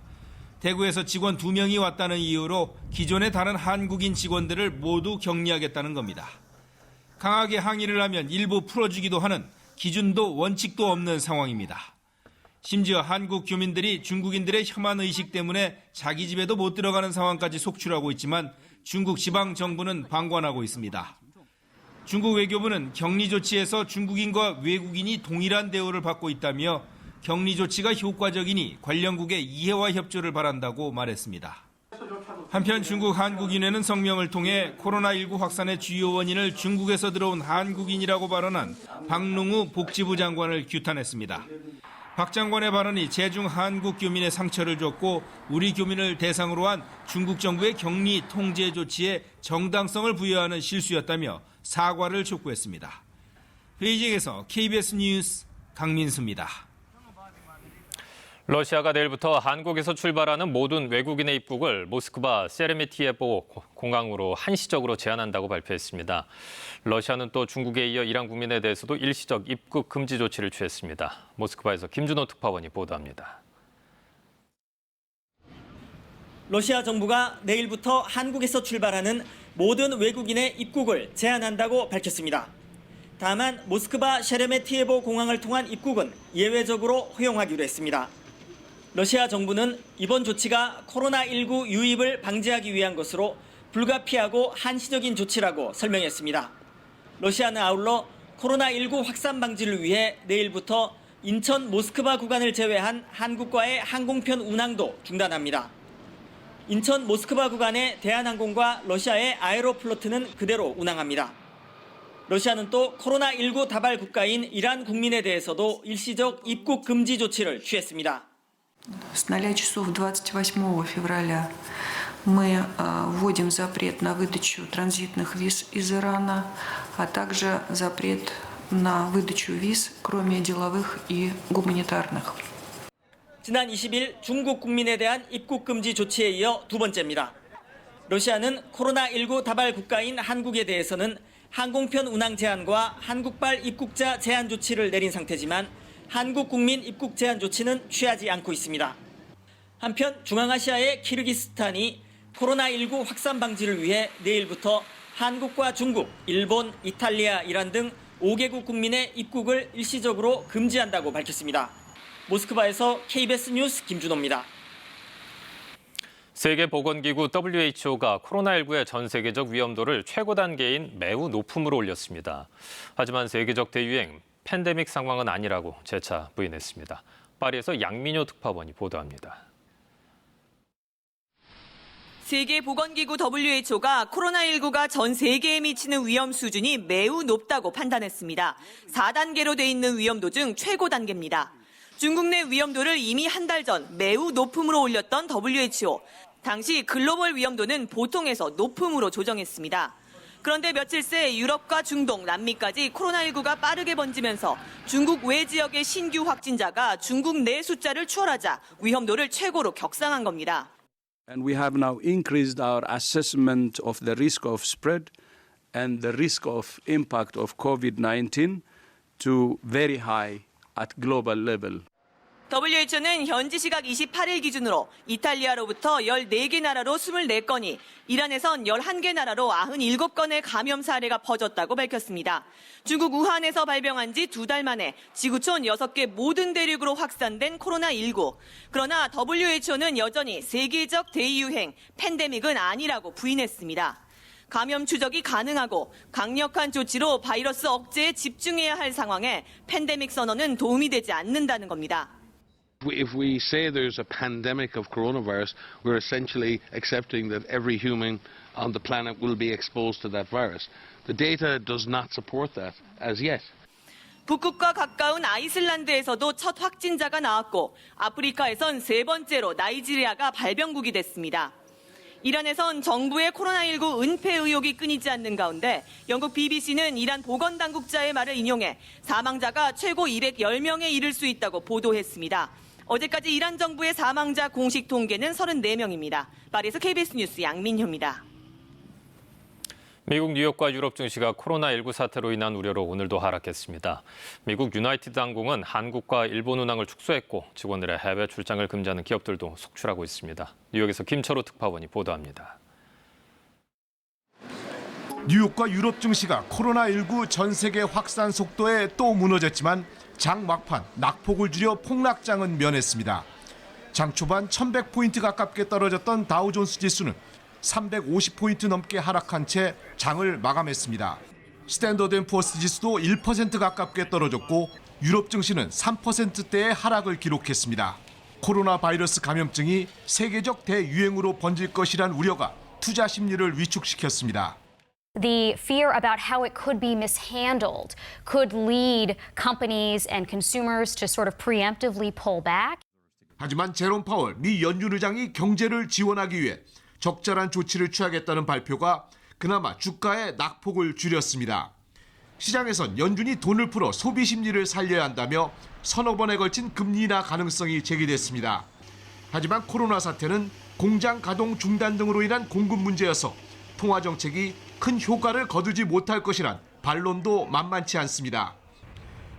Speaker 15: 대구에서 직원 2명이 왔다는 이유로 기존의 다른 한국인 직원들을 모두 격리하겠다는 겁니다. 강하게 항의를 하면 일부 풀어주기도 하는 기준도 원칙도 없는 상황입니다. 심지어 한국 교민들이 중국인들의 혐한 의식 때문에 자기 집에도 못 들어가는 상황까지 속출하고 있지만 중국 지방정부는 방관하고 있습니다. 중국 외교부는 격리 조치에서 중국인과 외국인이 동일한 대우를 받고 있다며 격리 조치가 효과적이니 관련국의 이해와 협조를 바란다고 말했습니다. 한편 중국 한국인회는 성명을 통해 코로나19 확산의 주요 원인을 중국에서 들어온 한국인이라고 발언한 박능우 복지부 장관을 규탄했습니다. 박 장관의 발언이 제중 한국 교민의 상처를 줬고 우리 교민을 대상으로 한 중국 정부의 격리 통제 조치에 정당성을 부여하는 실수였다며 사과를 촉구했습니다. 베이징에서 KBS 뉴스 강민수입니다.
Speaker 1: 러시아가 내일부터 한국에서 출발하는 모든 외국인의 입국을 모스크바 세레메티예보 공항으로 한시적으로 제한한다고 발표했습니다. 러시아는 또 중국에 이어 이란 국민에 대해서도 일시적 입국 금지 조치를 취했습니다. 모스크바에서 김준호 특파원이 보도합니다.
Speaker 12: 러시아 정부가 내일부터 한국에서 출발하는 모든 외국인의 입국을 제한한다고 밝혔습니다. 다만 모스크바 셰레메티예보 공항을 통한 입국은 예외적으로 허용하기로 했습니다. 러시아 정부는 이번 조치가 코로나19 유입을 방지하기 위한 것으로 불가피하고 한시적인 조치라고 설명했습니다. 러시아는 아울러 코로나19 확산 방지를 위해 내일부터 인천 모스크바 구간을 제외한 한국과의 항공편 운항도 중단합니다. 인천 모스크바 구간의 대한항공과 러시아의 아에로플로트는 그대로 운항합니다. 러시아는 또 코로나19 다발 국가인 이란 국민에 대해서도 일시적 입국 금지 조치를 취했습니다.
Speaker 17: С 0 часов 28 февраля мы вводим запрет на выдачу транзитных виз из Ирана, а также запрет на выдачу виз, кроме деловых и гуманитарных.
Speaker 12: 지난 20일 중국 국민에 대한 입국 금지 조치에 이어 두 번째입니다. 러시아는 코로나19 다발 국가인 한국에 대해서는 항공편 운항 제한과 한국발 입국자 제한 조치를 내린 상태지만 한국 국민 입국 제한 조치는 취하지 않고 있습니다. 한편 중앙아시아의 키르기스탄이 코로나19 확산 방지를 위해 내일부터 한국과 중국, 일본, 이탈리아, 이란 등 5개국 국민의 입국을 일시적으로 금지한다고 밝혔습니다. 모스크바에서 KBS 뉴스 김준호입니다.
Speaker 1: 세계보건기구 WHO가 코로나19의 전 세계적 위험도를 최고 단계인 매우 높음으로 올렸습니다. 하지만 세계적 대유행, 팬데믹 상황은 아니라고 재차 부인했습니다. 파리에서 양민효 특파원이 보도합니다.
Speaker 18: 세계보건기구 WHO가 코로나19가 전 세계에 미치는 위험 수준이 매우 높다고 판단했습니다. 4단계로 돼 있는 위험도 중 최고 단계입니다. 중국 내 위험도를 이미 한 달 전 매우 높음으로 올렸던 WHO. 당시 글로벌 위험도는 보통에서 높음으로 조정했습니다. 그런데 며칠 새 유럽과 중동, 남미까지 코로나19가 빠르게 번지면서 중국 외 지역의 신규 확진자가 중국 내 숫자를 추월하자 위험도를 최고로 격상한 겁니다.
Speaker 19: And we have now increased our assessment of the risk of spread and the risk of impact of COVID-19 to very high at global level.
Speaker 18: WHO는 현지 시각 28일 기준으로 이탈리아로부터 14개 나라로 24건이, 이란에선 11개 나라로 97건의 감염 사례가 퍼졌다고 밝혔습니다. 중국 우한에서 발병한 지 2달 만에 지구촌 6개 모든 대륙으로 확산된 코로나19. 그러나 WHO는 여전히 세계적 대유행, 팬데믹은 아니라고 부인했습니다. 감염 추적이 가능하고 강력한 조치로 바이러스 억제에 집중해야 할 상황에 팬데믹 선언은 도움이 되지 않는다는 겁니다.
Speaker 20: If we say there's a pandemic of coronavirus, we're essentially accepting that every human on the planet will be exposed to that virus. The data does not support that as yet.
Speaker 18: 북극과 가까운 아이슬란드에서도 첫 확진자가 나왔고, 아프리카에선 3번째로 나이지리아가 발병국이 됐습니다. 이란에선 정부의 코로나19 은폐 의혹이 끊이지 않는 가운데 영국 BBC는 이란 보건당국자의 말을 인용해 사망자가 최고 210명에 이를 수 있다고 보도했습니다. 어제까지 이란 정부의 사망자 공식 통계는 34명입니다. 파리에서 KBS 뉴스 양민효입니다.
Speaker 1: 미국 뉴욕과 유럽 증시가 코로나19 사태로 인한 우려로 오늘도 하락했습니다. 미국 유나이티드 항공은 한국과 일본 운항을 축소했고 직원들의 해외 출장을 금지하는 기업들도 속출하고 있습니다. 뉴욕에서 김철호 특파원이 보도합니다.
Speaker 21: 뉴욕과 유럽 증시가 코로나19 전 세계 확산 속도에 또 무너졌지만 장 막판 낙폭을 줄여 폭락장은 면했습니다. 장 초반 1100포인트 가깝게 떨어졌던 다우존스 지수는 350포인트 넘게 하락한 채 장을 마감했습니다. 스탠더드앤푸어스 지수도 1% 가깝게 떨어졌고 유럽 증시는 3%대의 하락을 기록했습니다. 코로나 바이러스 감염증이 세계적 대유행으로 번질 것이란 우려가 투자 심리를 위축시켰습니다.
Speaker 22: The fear about how it could be mishandled could lead companies and consumers to sort of preemptively pull back.
Speaker 21: 하지만 제롬 파월 미 연준 의장이 경제를 지원하기 위해 적절한 조치를 취하겠다는 발표가 그나마 주가의 낙폭을 줄였습니다. 시장에선 연준이 돈을 풀어 소비 심리를 살려야 한다며 서너 번에 걸친 금리 인하 가능성이 제기됐습니다. 하지만 코로나 사태는 공장 가동 중단 등으로 인한 공급 문제여서 통화 정책이 큰 효과를 거두지 못할 것이란 반론도 만만치 않습니다.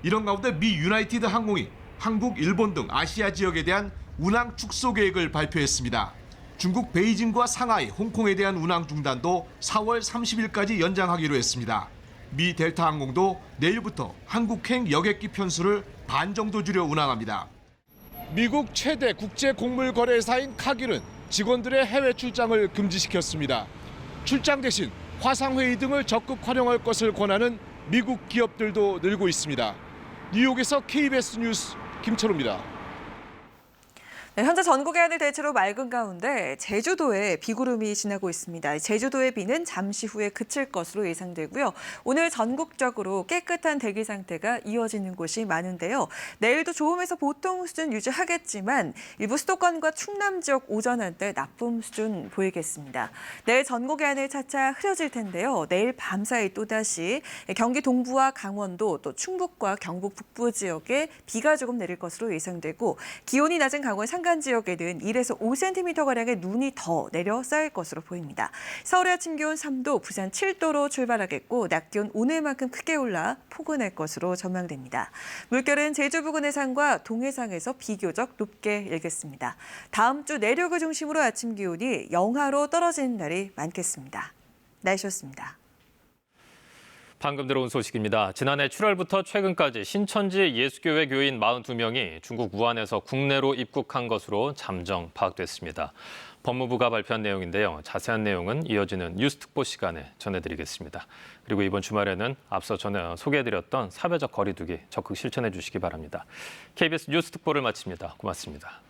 Speaker 21: 이런 가운데 미 유나이티드 항공이 한국, 일본 등 아시아 지역에 대한 운항 축소 계획을 발표했습니다. 중국 베이징과 상하이, 홍콩에 대한 운항 중단도 4월 30일까지 연장하기로 했습니다. 미 델타 항공도 내일부터 한국행 여객기 편수를 반 정도 줄여 운항합니다. 미국 최대 국제 곡물 거래사인 카길은 직원들의 해외 출장을 금지시켰습니다. 출장 대신 화상회의 등을 적극 활용할 것을 권하는 미국 기업들도 늘고 있습니다. 뉴욕에서 KBS 뉴스 김철호입니다.
Speaker 23: 네, 현재 전국의 하늘 대체로 맑은 가운데 제주도에 비구름이 지나고 있습니다. 제주도의 비는 잠시 후에 그칠 것으로 예상되고요. 오늘 전국적으로 깨끗한 대기 상태가 이어지는 곳이 많은데요. 내일도 좋음에서 보통 수준 유지하겠지만 일부 수도권과 충남 지역 오전 한때 나쁨 수준 보이겠습니다. 내일 전국의 하늘 차차 흐려질 텐데요. 내일 밤사이 또다시 경기 동부와 강원도 또 충북과 경북 북부 지역에 비가 조금 내릴 것으로 예상되고 기온이 낮은 강원 산간 지역에는 1에서 5cm가량의 눈이 더 내려 쌓일 것으로 보입니다. 서울의 아침 기온 3도, 부산 7도로 출발하겠고 낮 기온 오늘만큼 크게 올라 포근할 것으로 전망됩니다. 물결은 제주 부근의 산과 동해상에서 비교적 높게 일겠습니다. 다음 주 내륙을 중심으로 아침 기온이 영하로 떨어지는 날이 많겠습니다. 날씨였습니다.
Speaker 1: 방금 들어온 소식입니다. 지난해 7월부터 최근까지 신천지 예수교회 교인 42명이 중국 우한에서 국내로 입국한 것으로 잠정 파악됐습니다. 법무부가 발표한 내용인데요. 자세한 내용은 이어지는 뉴스 특보 시간에 전해드리겠습니다. 그리고 이번 주말에는 앞서 소개해드렸던 사회적 거리두기 적극 실천해 주시기 바랍니다. KBS 뉴스 특보를 마칩니다. 고맙습니다.